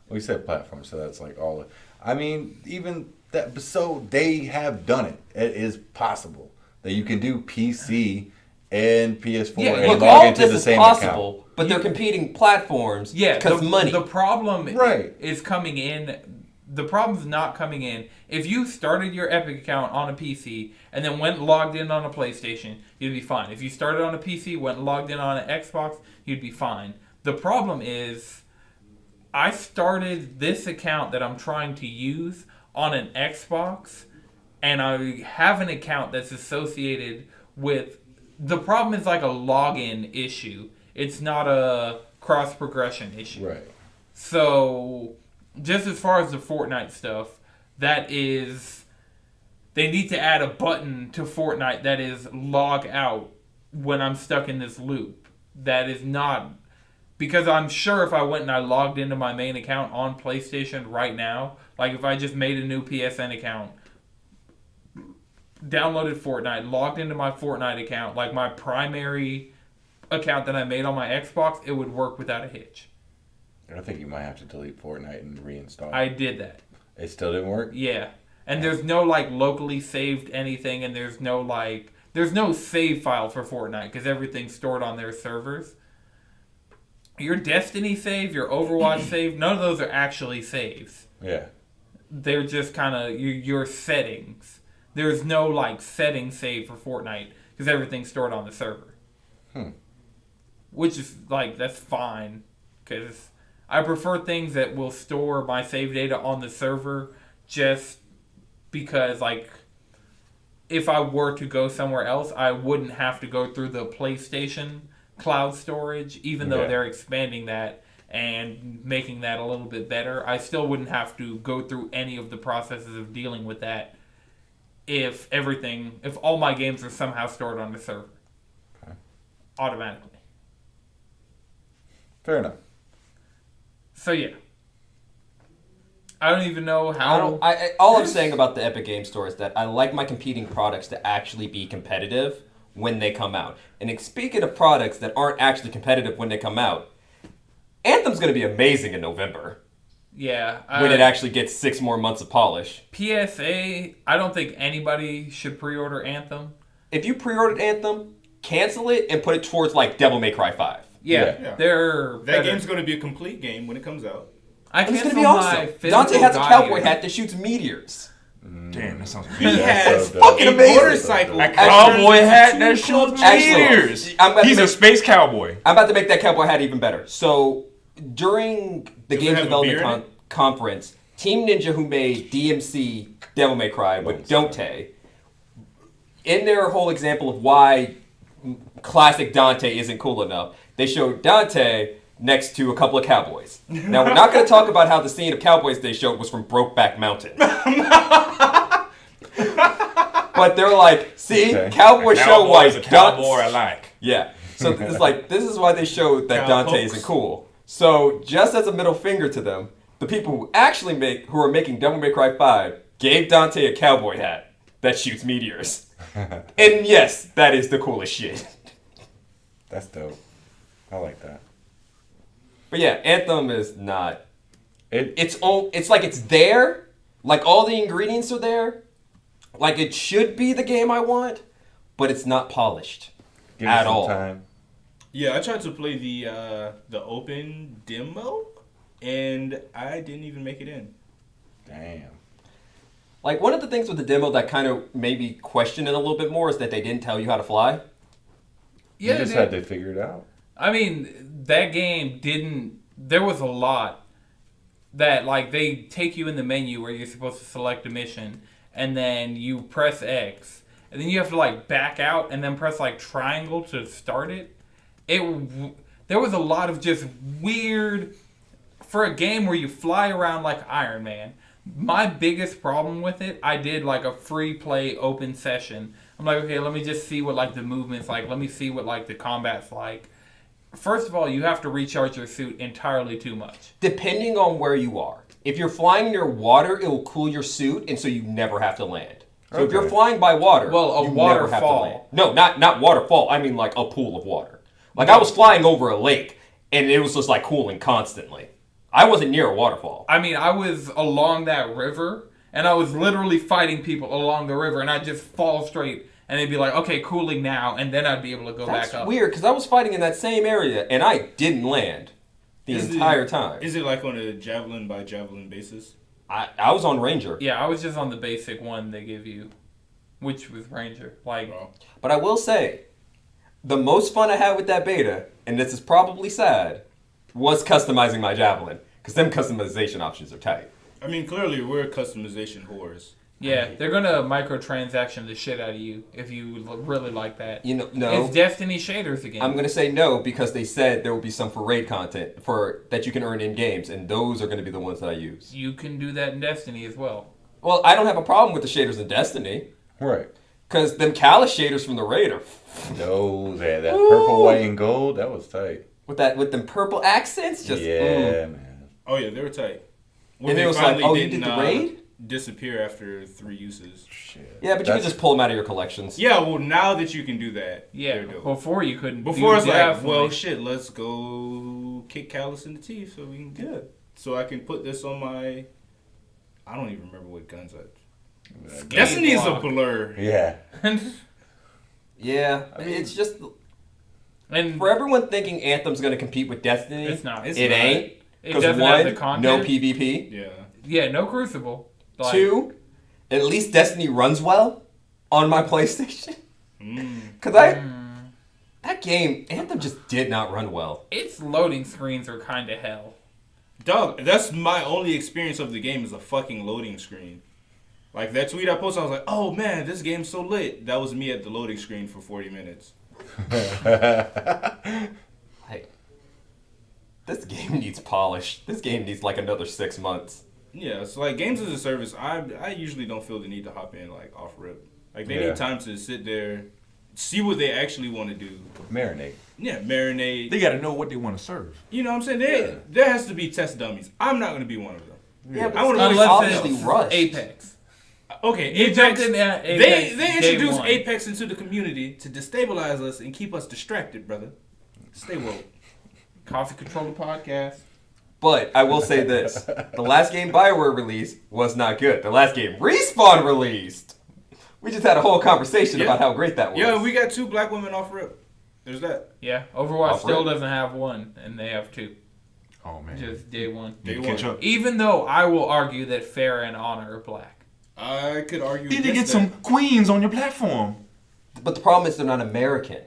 Well, you said platform, so that's like all. I mean, even that. So they have done it. It is possible that you can do PC and PS4 Yeah, and look, log all into this the is same possible, account. but they're competing platforms Yeah, because money. The problem Right. is coming in. The problem's not coming in. If you started your Epic account on a PC and then went and logged in on a PlayStation, you'd be fine. If you started on a PC, went and logged in on an Xbox, you'd be fine. The problem is, I started this account that I'm trying to use on an Xbox, and I have an account that's associated with. The problem is like a login issue. It's not a cross progression issue. Right. So, just as far as the Fortnite stuff, that is, they need to add a button to Fortnite that is log out when I'm stuck in this loop. That is not, because I'm sure if I went and I logged into my main account on PlayStation right now, like if I just made a new PSN account, downloaded Fortnite, logged into my Fortnite account, like my primary account that I made on my Xbox, it would work without a hitch. I think you might have to delete Fortnite and reinstall. I did that. It still didn't work? Yeah. And there's no like locally saved anything, and there's no save file for Fortnite because everything's stored on their servers. Your Destiny save, your Overwatch save, none of those are actually saves. Yeah. They're just kind of your settings. There's no like setting save for Fortnite because everything's stored on the server. Which is like, that's fine because I prefer things that will store my save data on the server just because, like, if I were to go somewhere else, I wouldn't have to go through the PlayStation cloud storage, even though they're expanding that and making that a little bit better. I still wouldn't have to go through any of the processes of dealing with that if all my games are somehow stored on the server. Okay. Automatically. Fair enough. So yeah. I don't even know how. All I'm saying about the Epic Game Store is that I like my competing products to actually be competitive when they come out. And speaking of products that aren't actually competitive when they come out, Anthem's going to be amazing in November. Yeah. When it actually gets 6 more months of polish. PSA, I don't think anybody should pre-order Anthem. If you pre-ordered Anthem, cancel it and put it towards like Devil May Cry 5. Yeah. That game's going to be a complete game when it comes out. I It's canceled going to be awesome. Dante has a cowboy hat that shoots meteors. Damn, that sounds He amazing. has fucking a amazing. motorcycle. A cowboy hat that shoots meteors. He's a space cowboy. I'm about to make that cowboy hat even better. So, during the Does it game have a beard in development it? conference, Team Ninja, who made DMC Devil May Cry with Dante, in their whole example of why classic Dante isn't cool enough, they showed Dante next to a couple of cowboys. Now, we're not going to talk about how the scene of cowboys they showed was from Brokeback Mountain. But they're like, see, cowboy show Cowboy's a like cowboy I like. Yeah. So it's like, this is why they showed that Dante isn't cool. So just as a middle finger to them, the people who are making Devil May Cry 5 gave Dante a cowboy hat that shoots meteors. And yes, that is the coolest shit. That's dope. I like that. But yeah, Anthem is not. It It's like it's there, like all the ingredients are there, like it should be the game I want, but it's not polished give me at some all. time. Yeah, I tried to play the open demo, and I didn't even make it in. Damn. Like one of the things with the demo that kind of made me question it a little bit more is that they didn't tell you how to fly. Yeah, you just had to figure it out. I mean, that game didn't. There was a lot that, like, they take you in the menu where you're supposed to select a mission, and then you press X, and then you have to, like, back out and then press, like, triangle to start it. There was a lot of just weird, for a game where you fly around like Iron Man. My biggest problem with it, I did, like, a free play open session. I'm like, okay, let me just see what, like, the movement's like. Let me see what, like, the combat's like. First of all, you have to recharge your suit entirely too much. Depending on where you are. If you're flying near water, it will cool your suit, and so you never have to land. So if you're flying by water, Well, you never have to waterfall. land. No, not waterfall. I mean like a pool of water. Like I was flying over a lake, and it was just like cooling constantly. I wasn't near a waterfall. I mean, I was along that river, and I was literally fighting people along the river, and I'd just fall straight, and they'd be like, okay, cooling now, and then I'd be able to go That's back up. weird, because I was fighting in that same area, and I didn't land the entire time. Is it like on a javelin by javelin basis? I was on Ranger. Yeah, I was just on the basic one they give you, which was Ranger. Like, But I will say, the most fun I had with that beta, and this is probably sad, was customizing my javelin. Because them customization options are tight. I mean, clearly we're customization whores. yeah, they're gonna microtransaction the shit out of you if you really like that. You know, no. It's Destiny shaders again. I'm going to say no because they said there will be some for raid content that you can earn in games, and those are going to be the ones that I use. You can do that in Destiny as well. Well, I don't have a problem with the shaders in Destiny. Right. Because them Callus shaders from the Raid are... No, that purple, white, and gold, that was tight. With them purple accents, just... Man. Oh, yeah, they were tight. When And they it was like, finally oh, you did the Raid? Disappear after 3 uses. Shit. Yeah, but you can just pull them out of your collections. Yeah, well, now that you can do that, Yeah, they're dope. before you couldn't. Before it's like, definitely- well, shit, let's go kick Callus in the teeth so we can get it. So I can put this on my... I don't even remember what guns I... Destiny is a blur. Yeah. Yeah, I mean, it's just... and For everyone thinking Anthem's going to compete with Destiny, it's not. It's it not. ain't. It Because doesn't have the one, content. no PvP. Yeah. Yeah, no Crucible. Like, 2, at least Destiny runs well on my PlayStation. Mm. Because that game, Anthem just did not run well. its loading screens are kind of hell. Dog, that's my only experience of the game is a fucking loading screen. Like that tweet I posted, I was like, oh man, this game's so lit. That was me at the loading screen for 40 minutes. Like, this game needs polish. This game needs like another 6 months. Yeah, it's like games as a service, I usually don't feel the need to hop in like off rip. Like they Yeah. need time to sit there, see what they actually want to do. Marinate. Yeah, marinate. They got to know what they want to serve. You know what I'm saying? There has to be test dummies. I'm not going to be one of them. Yeah, but I wanna it's play obviously it's rushed. Apex. Okay, You Apex. jumped in at Apex. They day introduced one. Apex into the community to destabilize us and keep us distracted, brother. Stay woke. Coffee Controller Podcast. But I will say this. The last game BioWare released was not good. The last game Respawn released. We just had a whole conversation Yeah. about how great that was. Yeah, we got 2 black women off rip. There's that. Yeah, Overwatch Off still rip. doesn't have one, and they have 2. Oh man, Just day one. need to Day catch one. up. Even though I will argue that Farah and Honor are black. I could argue. You need to get against some that. queens on your platform. But the problem is they're not American.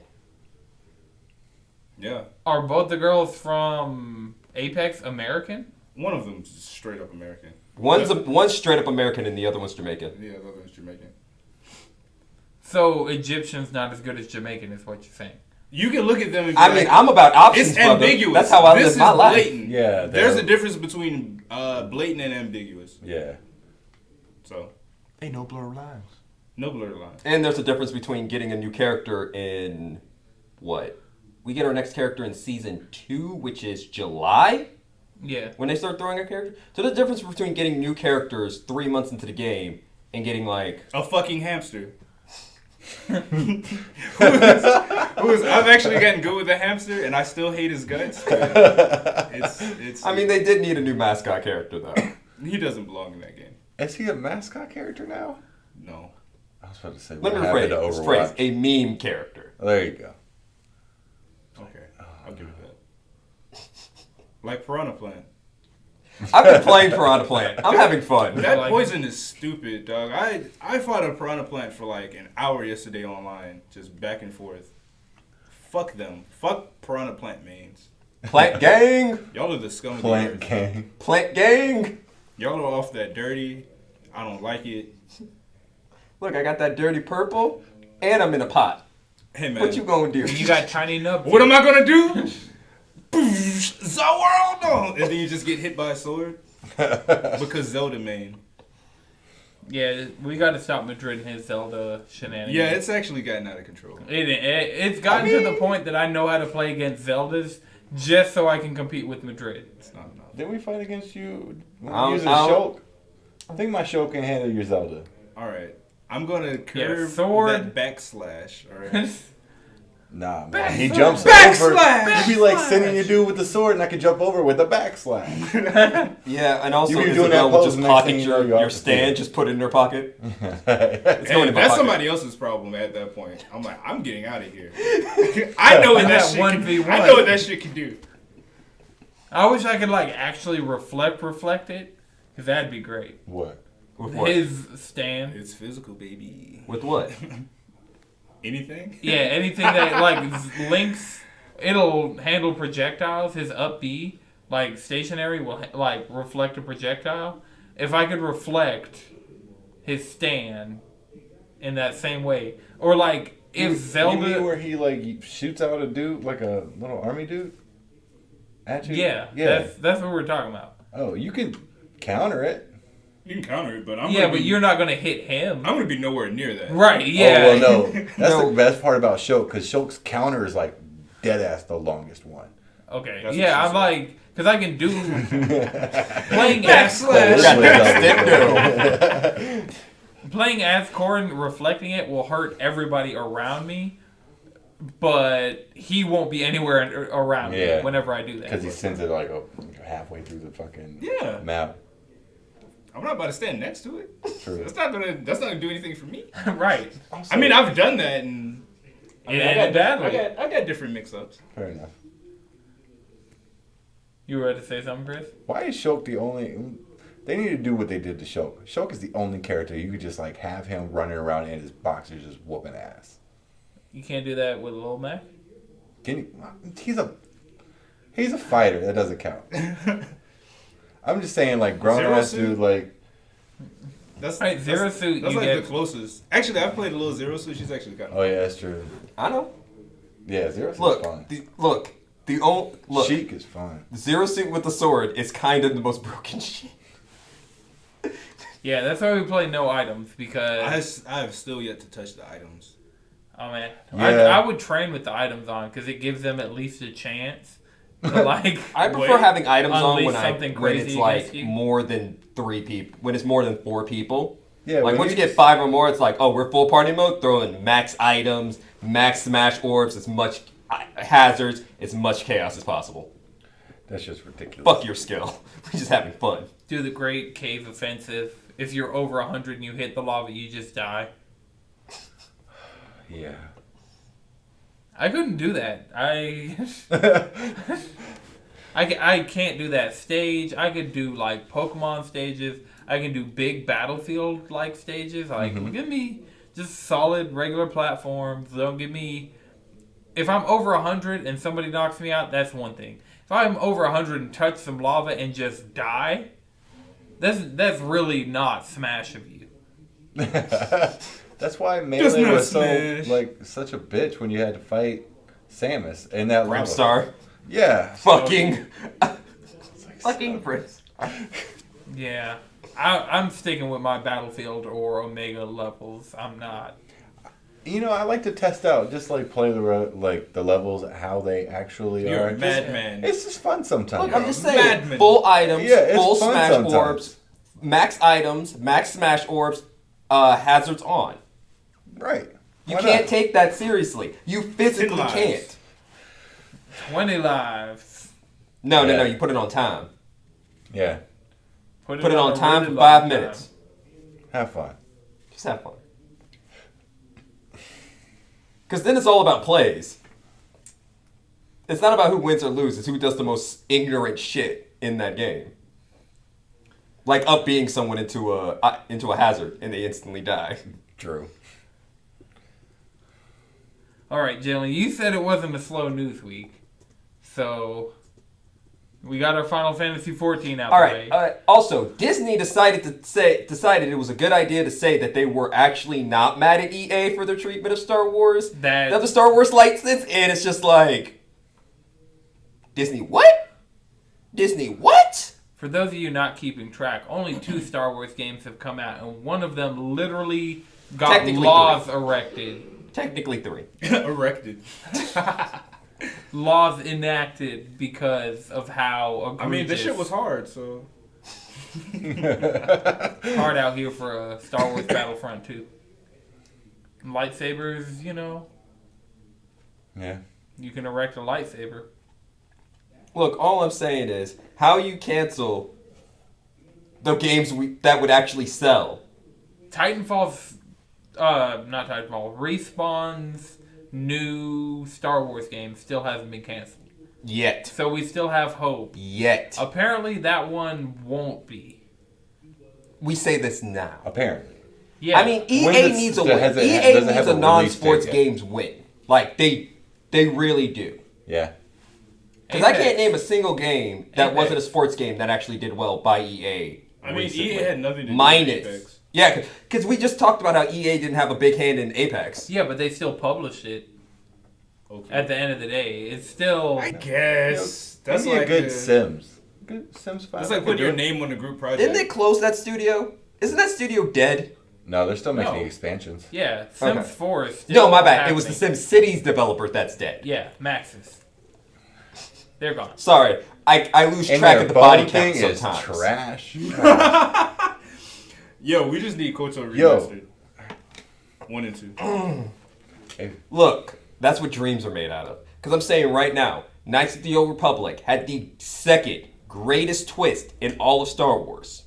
Yeah, Are both the girls from Apex American? one of them's straight up American. One's straight up American and the other one's Jamaican. Yeah, the other one's Jamaican. So Egyptian's not as good as Jamaican, is what you're saying. You can look at them and be I like, mean, I'm about options, it's brother. ambiguous. That's how I This live my is life. blatant. Yeah, There's a they're- difference between blatant and ambiguous. Yeah. So, Ain't no blurred lines. no blurred lines. And there's a difference between getting a new character in what? We get our next character in season 2, which is July Yeah. when they start throwing a character. So there's a difference between getting new characters 3 months into the game and getting like A fucking hamster. I've actually gotten good with the hamster, and I still hate his guts. It's. I mean, they did need a new mascot character though. he doesn't belong in that game. Is he a mascot character now? No. I was about to say, Let what me happened to rephrase. Overwatch? A meme character. There you go. Okay, I'll give it that. Like Piranha Plant. I've been playing Piranha Plant. I'm having fun. That Like- poison is stupid, dog. I fought a Piranha Plant for like an hour yesterday online, just back and forth. Fuck them. Fuck Piranha Plant mains. Plant gang. Y'all are the scum of the Plant earth. gang. Plant gang. Y'all are off that dirty. I don't like it. Look, I got that dirty purple, and I'm in a pot. Hey man, What you gonna do? You got tiny nubs. what am I gonna do? Zawaro! And then you just get hit by a sword because Zelda main. Yeah, we got to stop Madrid and his Zelda shenanigans. Yeah, it's actually gotten out of control. It's gotten to the point that I know how to play against Zeldas just so I can compete with Madrid. It's not enough. Did we fight against you when I you don't- using I don't- Shulk? I think my Shulk can handle your Zelda. All right, I'm gonna curve sword. that backslash. All right. Nah, man. He Backslash. jumps Backslash! over. You be like sending your dude with the sword, and I can jump over with a backslash. Yeah, and also You be doing that Isabel will pose, just next pocket thing you know, your, you're your off the stand, field. just put it in their pocket. It's going Hey, in my that's pocket. somebody else's problem at that point. I'm like, I'm getting out of here. I know what that That shit 1v1. can, I know what that shit can do. I wish I could like actually reflect it, because that'd be great. What? With what? His stand. It's physical, baby. With what? Anything? Yeah, anything that like links, it'll handle projectiles. His up B, like stationary, will like reflect a projectile. If I could reflect his stand in that same way, or like if You Zelda, mean where he like shoots out a dude, like a little army dude? At you? yeah, Yeah. that's what we're talking about. Oh, you can counter it. You can counter it, but but you're not gonna hit him. I'm gonna be nowhere near that. Right? Yeah. Oh, well, no. That's the best part about Shulk, because Shulk's counter is like dead ass the longest one. Okay. That's Yeah, what I'm she like, because I can do playing as playing as Corrin, reflecting it will hurt everybody around me, but he won't be anywhere around me whenever I do that. Because he sends it like halfway through the fucking map. I'm not about to stand next to it. True. That's not gonna do anything for me. Right. Also, I mean, I've done that, and I got different mix-ups. Fair enough. You ready to say something, Chris? Why is Shulk the only... They need to do what they did to Shulk. Shulk is the only character you could just like have him running around in his boxers just whooping ass. You can't do that with Lil Mac? Can you? He's a fighter. That doesn't count. I'm just saying, like, grown ass dude, like... That's right, Zero Suit. That's like the closest. Actually, I played a little Zero Suit. She's actually kind of. Oh yeah, that's true. I know. Yeah, Zero Suit's fun. Sheik is fun. Zero Suit with the sword is kind of the most broken shit. Yeah, that's why we play no items, because... I have still yet to touch the items. Oh, man. Yeah. I would train with the items on, because it gives them at least a chance to, like... I prefer having items on when crazy it's, like, more than 3 people. When it's more than 4 people. Yeah, like, once you get 5 or more, it's like, oh, we're full party mode, throw in max items, max smash orbs, as much hazards, as much chaos as possible. That's just ridiculous. Fuck your skill. We're just having fun. Do the great cave offensive. If you're over 100 and you hit the lava, you just die. Yeah. I couldn't do that. I can't do that stage. I could do, like, Pokemon stages. I can do big Battlefield-like stages. Like, give me just solid, regular platforms. Don't give me... If I'm over 100 and somebody knocks me out, that's one thing. If I'm over 100 and touch some lava and just die... That's really not Smash of you. That's why Melee was such a bitch when you had to fight Samus in that lava. Brimstar. Yeah. Fucking Prince. Yeah. I'm sticking with my Battlefield or Omega levels. I'm not. You know, I like to test out, just like play the levels, how they actually You're are. a madman. It's just fun sometimes. Look, I'm just saying, full items, full smash sometimes. orbs, max items, max smash orbs, hazards on. Right. You can't take that seriously. You physically can't. 20 lives. No, you put it on time. Yeah. Put it on time for 5 minutes. Have fun. Just have fun. Because then it's all about plays. It's not about who wins or loses. Who does the most ignorant shit in that game. Like up being someone into a hazard and they instantly die. True. All right, Jalen, you said it wasn't a slow news week. So we got our Final Fantasy XIV out the way. All right. Also, Disney decided it was a good idea to say that they were actually not mad at EA for their treatment of Star Wars. That the Star Wars license, and it's just like Disney what? Disney what? For those of you not keeping track, only 2 Star Wars games have come out, and one of them literally got laws erected. Technically 3. Erected. Laws enacted because of how egregious. I mean, this shit was hard, so... hard out here for a Star Wars Battlefront 2. Lightsabers, you know. Yeah. You can erect a lightsaber. Look, all I'm saying is, how you cancel the games that would actually sell? Titanfall's... not Titanfall. Respawn's new Star Wars game still hasn't been canceled. Yet. So we still have hope. Yet. Apparently that one won't be. We say this now. Apparently. Yeah. I mean, EA needs a win. EA needs a non-sports games win. Like, they really do. Yeah. Because I can't name a single game that wasn't a sports game that actually did well by EA. I mean, EA had nothing to do with Apex. Yeah, because we just talked about how EA didn't have a big hand in Apex. Yeah, but they still published it. Okay. At the end of the day, it's still... I guess. That's like good Sims. Good Sims 5. It's like putting your name on the group project. Didn't they close that studio? Isn't that studio dead? No, they're still making No. expansions. Yeah, Sims Okay. 4 is still No, my bad. happening. It was the Sim Cities developer that's dead. Yeah, Maxis. They're gone. Sorry, I lose And track their of the body phone count thing is sometimes. trash. Yo, we just need Koto Yo. remastered. 1 and 2. Look, that's what dreams are made out of. Because I'm saying right now, Knights of the Old Republic had the second greatest twist in all of Star Wars.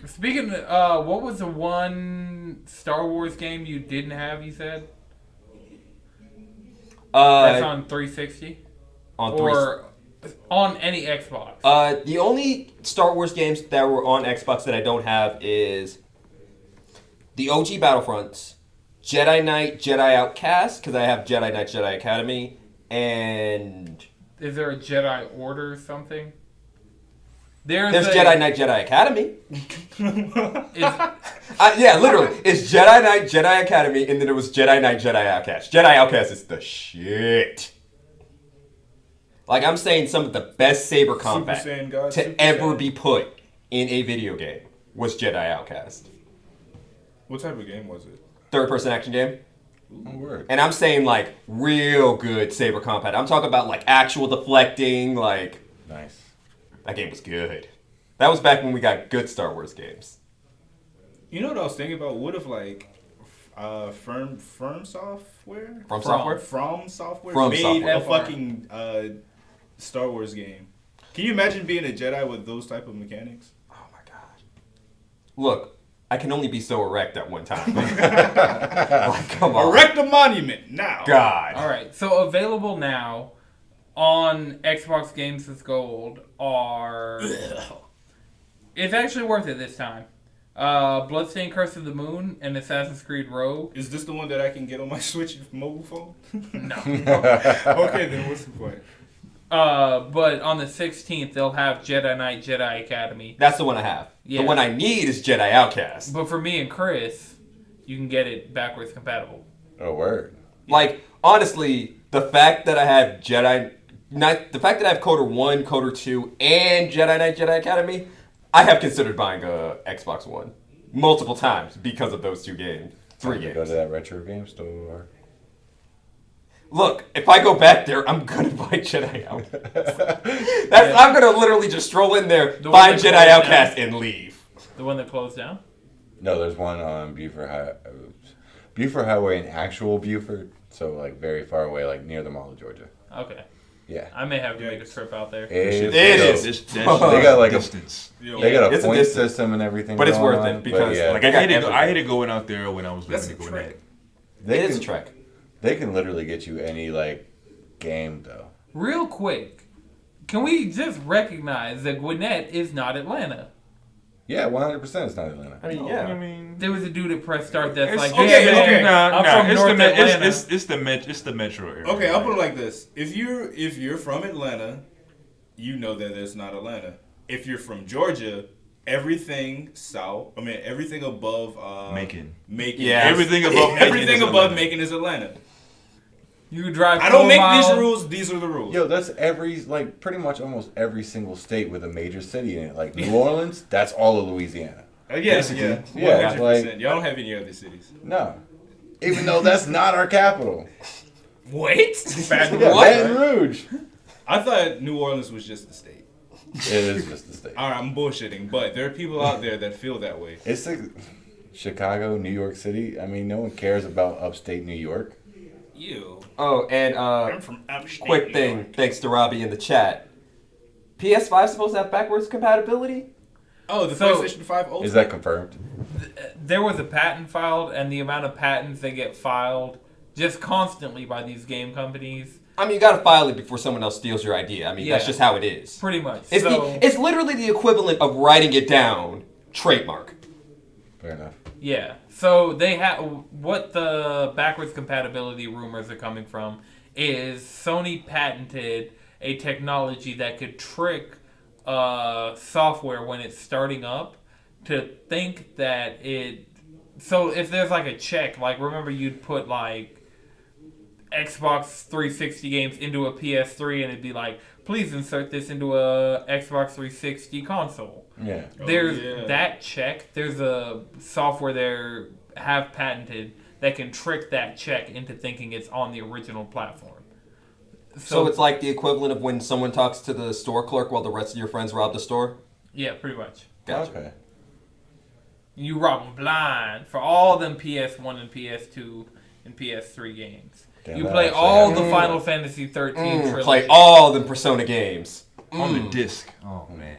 Speaking of, what was the one Star Wars game you didn't have, you said? That's on 360? Or on any Xbox? The only Star Wars games that were on Xbox that I don't have is the OG Battlefronts, Jedi Knight, Jedi Outcast, because I have Jedi Knight, Jedi Academy, and... Is there a Jedi Order or something? There's Jedi Knight, Jedi Academy. Is, Yeah, literally. It's Jedi Knight, Jedi Academy, and then it was Jedi Knight, Jedi Outcast. Jedi Outcast is the shit. Like, I'm saying some of the best saber combat Saiyan God, to Super ever Saiyan. be put in a video game was Jedi Outcast. What type of game was it? Third-person action game. Oh, word. And I'm saying, like, real good saber combat. I'm talking about, like, actual deflecting, like... Nice. That game was good. That was back when we got good Star Wars games. You know what I was thinking about? What if like Firm Software? From Software? From Software From made Software. a fucking Star Wars game. Can you imagine being a Jedi with those type of mechanics? Oh my god. Look, I can only be so erect at one time. Like, come on. Erect a monument now. God. Alright, so available now on Xbox Games with Gold are... It's actually worth it this time. Bloodstained Curse of the Moon and Assassin's Creed Rogue. Is this the one that I can get on my Switch mobile phone? No. Okay, then what's the point? But on the 16th, they'll have Jedi Knight, Jedi Academy. That's the one I have. Yeah. The one I need is Jedi Outcast. But for me and Chris, you can get it backwards compatible. Oh, word. Like, honestly, the fact that I have the fact that I have Coder 1, Coder 2, and Jedi Knight, Jedi Academy, I have considered buying a Xbox One multiple times because of those 2 games. 3 Time to games. Go to that retro game store. Look, if I go back there, I'm gonna buy Jedi Outcast. I'm gonna literally just stroll in there, The find one that Jedi closed Outcast, down. and leave. The one that closed down? No, there's one on Buford Highway in actual Buford. So, like, very far away, like, near the Mall of Georgia. Okay. Yeah. I may have to make a trip out there. It It is. is. They got, like, distance. They got a It's a point distance. system and everything. But it's going worth it on, because, but yeah, like, I got I hated going out there when I was That's living a in trek. Gwinnett. they It is can, a trek. They can literally get you any, like, game, though. Real quick, can we just recognize that Gwinnett is not Atlanta? Yeah, 100% it's not Atlanta. I mean, I yeah. mean, There was a dude at Press Start that's it's, like, okay, "Hey, man, okay. I'm from it's North the Atlanta." it's the metro area. Okay, I'll put it like this: if you're from Atlanta, you know that it's not Atlanta. If you're from Georgia, everything everything above Macon. Yeah. Everything above Macon everything is above Atlanta. Macon is Atlanta. You drive. I don't 4 make miles. these rules; these are the rules. Yo, that's pretty much almost every single state with a major city in it. Like, New Orleans, that's all of Louisiana. Yes, Basically. yeah, Yeah, 100%. Y'all don't have any other cities. No. Even though that's not our capital. Wait, Baton Yeah, Rouge. Baton Rouge. I thought New Orleans was just a state. It is just a state. All right, I'm bullshitting, but there are people out there that feel that way. It's like Chicago, New York City. I mean, no one cares about upstate New York. You. Oh, and I'm from upstate quick New thing, York. thanks to Robbie in the chat. PS5 supposed to have backwards compatibility? Oh, the So- PlayStation 5 Ultimate. Is that confirmed? There was a patent filed, and the amount of patents that get filed just constantly by these game companies, I mean, you gotta file it before someone else steals your idea. I mean, that's Yeah. just how it is. pretty much. It's, So it's literally the equivalent of writing it down, trademark. Fair enough. yeah. So they have what the backwards compatibility rumors are coming from is Sony patented a technology that could trick software when it's starting up to think that it. So if there's like a check, like remember you'd put like Xbox 360 games into a PS3, and it'd be like, please insert this into a Xbox 360 console. Yeah. There's that check. There's a software there have patented that can trick that check into thinking it's on the original platform. So it's like the equivalent of when someone talks to the store clerk while the rest of your friends rob the store? Yeah, pretty much. Gotcha. Okay. You rob them blind for all them PS1 and PS2 and PS3 games. Damn, you that play actually all happened. the Final Fantasy 13 trilogy. Play all the Persona games. On the disc. Oh man.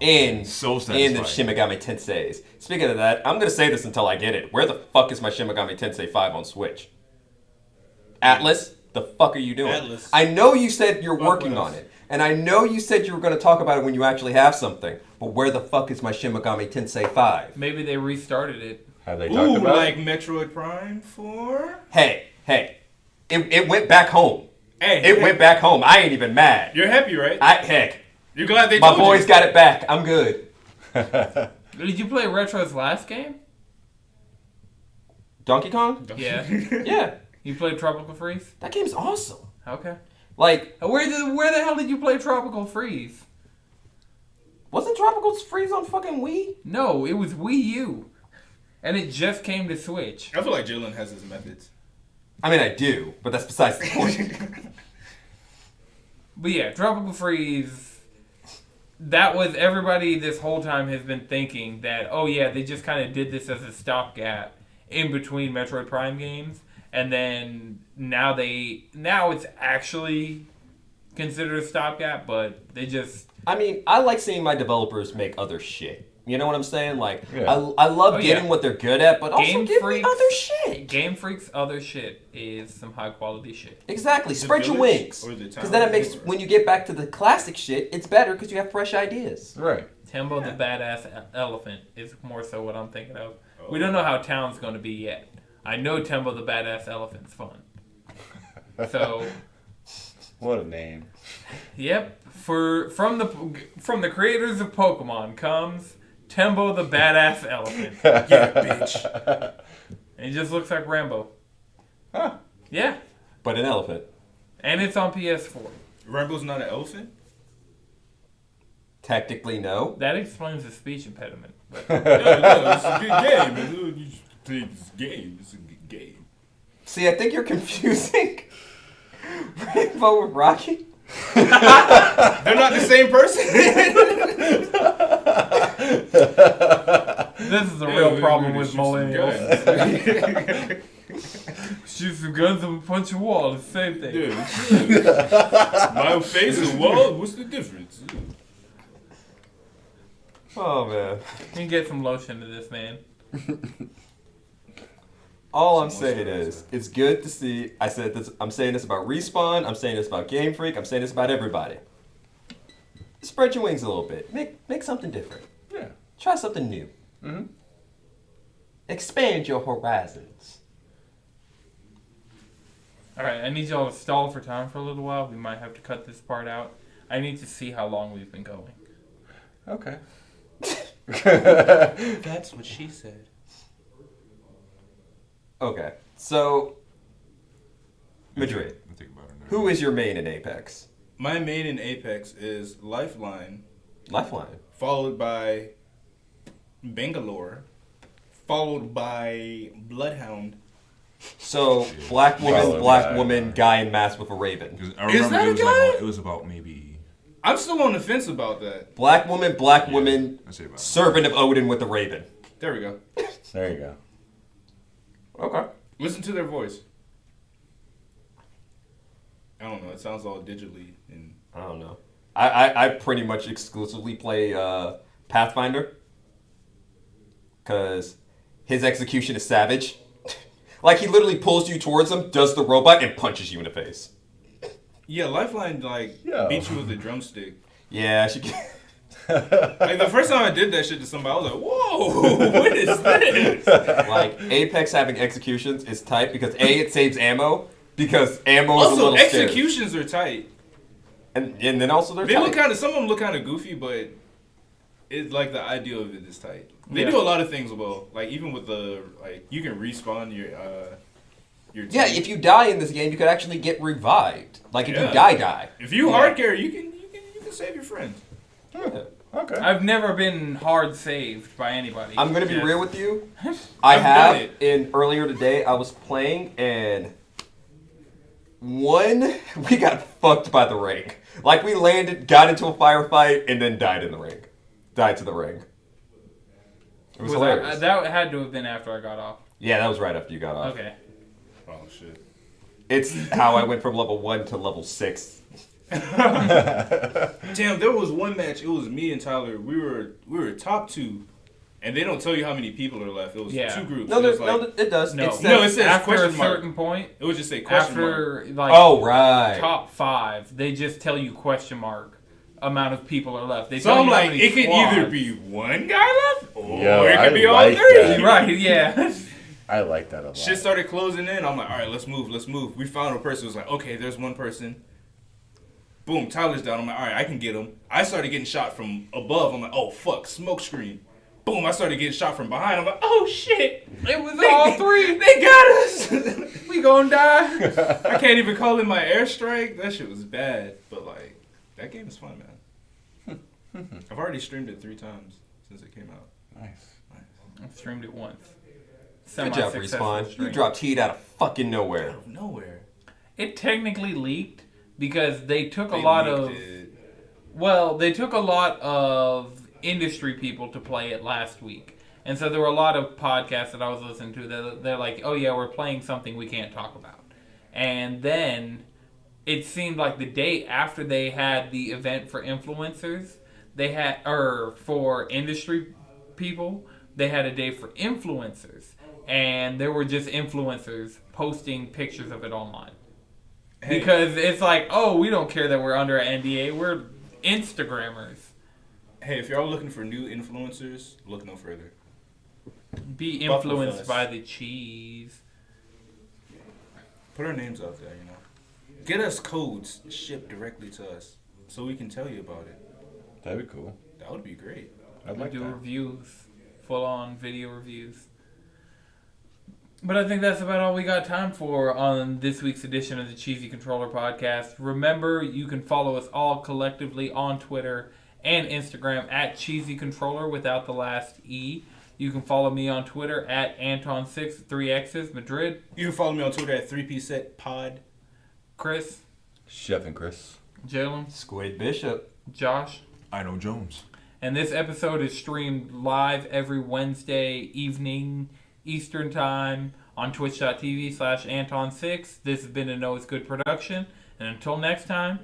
And So the satisfying. Shin Megami Tenseis. Speaking of that, I'm going to say this until I get it. Where the fuck is my Shin Megami Tensei 5 on Switch? Atlas, the fuck are you doing? Atlas. I know you said you're Fuck working with on us. it. And I know you said you were going to talk about it when you actually have something. But where the fuck is my Shin Megami Tensei 5? Maybe they restarted it. Have they talked Ooh, about like it? Metroid Prime 4? Hey. It went back home. Hey, It went back home. I ain't even mad. You're happy, right? Heck, You're glad they my told boys you. got it back. I'm good. Did you play Retro's last game? Donkey Kong? Yeah. Yeah. You played Tropical Freeze? That game's awesome. Okay. Like, Where the hell did you play Tropical Freeze? wasn't Tropical Freeze on fucking Wii? No, it was Wii U. And it just came to Switch. I feel like Jalen has his methods. I mean, I do, but that's besides the point. But yeah, Tropical Freeze, that was everybody this whole time has been thinking that, oh yeah, they just kind of did this as a stopgap in between Metroid Prime games. And then now it's actually considered a stopgap, but they just... I mean, I like seeing my developers make other shit. You know what I'm saying? Like, Yeah. I love Oh, getting yeah. what they're good at, but also Game give Freak's- me other shit. Game Freak's other shit is some high quality shit. Exactly. The Spread your Village wings. or the Because then it Town? makes, when you get back to the classic shit, it's better because you have fresh ideas. Right. Tembo the Badass Elephant is more so what I'm thinking of. We don't know how Town's going to be yet. I know Tembo the Badass Elephant's fun. So, What a name. yep. From the creators of Pokemon comes Tembo the Badass Elephant. Yeah, bitch. And he just looks like Rambo. Huh. Yeah. But an elephant. And it's on PS4. Rambo's not an elephant? Technically, no. That explains the speech impediment. But No, it's a good game. You should play this game. It's a good game. See, I think you're confusing Rainbow with Rocky. They're not the same person? this is a real problem with millennials. Shoot some guns and punch a wall. It's the same thing. Dude, my face and wall, what's the difference? Oh, man. You can get some lotion to this, man. All I'm saying is, it's good to see. I'm saying this about Respawn. I'm saying this about Game Freak. I'm saying this about everybody. Spread your wings a little bit. Make something different. Yeah. Try something new. Mm-hmm. Expand your horizons. Alright, I need y'all to stall for time for a little while. We might have to cut this part out. I need to see how long we've been going. Okay. That's what she said. Okay, so Madrid, I'll think about it now. who is your main in Apex? My main in Apex is Lifeline, Lifeline. followed by Bangalore, followed by Bloodhound. So black woman, Followed black by- woman, guy in mask with a raven. 'Cause I Is remember that it a was guy? like it was about maybe. I'm still on the fence about that. Black woman, I say about servant of Odin with a raven. There we go. There you go. Okay. Listen to their voice. I don't know. It sounds all digitally and I don't know. I pretty much exclusively play Pathfinder because his execution is savage. Like he literally pulls you towards him, does the robot, and punches you in the face. yeah, Lifeline like Yo. beat you with a drumstick. Yeah, she. Like the first time I did that shit to somebody, I was like, "Whoa, what is this?" Like Apex having executions is tight because it saves ammo because ammo is a Also, little scarce. executions are tight. And then also they're They tight. look kind of. Some of them look kind of goofy, but it's like the idea of it is tight. They Yeah. do a lot of things well. Like even with the you can respawn your your team. Yeah, if you die in this game, you could actually get revived. Like if you Yeah. die. If you hard carry, you can save your friends. Okay. I've never been hard saved by anybody. I'm gonna be Yes. real with you. I've done I have earlier today I was playing and we got fucked by the ring. Like we landed, got into a firefight, and then died in the ring. Died to the ring. It was hilarious. That had to have been after I got off. Yeah, that was right after you got off. Okay. Oh shit. It's how I went from level 1 to level 6. Damn, there was one match. It was me and Tyler. We were top 2, and they don't tell you how many people are left. It was 2 groups. No, It was it does. No, it says after a question mark. certain point. It would just say question mark. After like Oh, right. top 5, they just tell you question mark amount of people are left. They So tell I'm you how like, many it could squads. either be one guy left, or Yo, it could I be all like 3. that. Right? Yeah. I like that a lot. Shit started closing in. I'm like, all right, let's move. We found a person. It was like, okay, there's one person. Boom, Tyler's down. I'm like, all right, I can get him. I started getting shot from above. I'm like, oh fuck, smoke screen. Boom, I started getting shot from behind. I'm like, oh shit, It was all 3. they got us. We gonna die. I can't even call it my airstrike. That shit was bad. But like, that game is fun, man. I've already streamed it 3 times since it came out. Nice. I've streamed it once. Good job, Semi-successful Respawn. You stream. dropped heat out of fucking nowhere. Out of nowhere. It technically leaked because they took They a lot leaked of it. they took a lot of industry people to play it last week. And so there were a lot of podcasts that I was listening to that they're like, "Oh yeah, we're playing something we can't talk about." And then it seemed like the day after they had the event for influencers, for industry people, they had a day for influencers. And there were just influencers posting pictures of it online. Hey. Because it's like, oh, we don't care that we're under an NDA. We're Instagrammers. Hey, if y'all looking for new influencers, look no further. Be Fuck with influenced us. by the cheese. Put our names out there, you know. Get us codes shipped directly to us so we can tell you about it. That'd be cool. That would be great. I'd We like do that. reviews. Full-on video reviews. But I think that's about all we got time for on this week's edition of the Cheesy Controller Podcast. Remember, you can follow us all collectively on Twitter and Instagram at Cheesy Controller without the last E. You can follow me on Twitter at Anton6 3X's Madrid. You can follow me on Twitter at 3psetpod. Chris, Chef and Chris. Jalen, Squid Bishop. Josh. I know Jones. And this episode is streamed live every Wednesday evening Eastern Time on twitch.tv/Anton6. This has been a Know It's Good production. And until next time,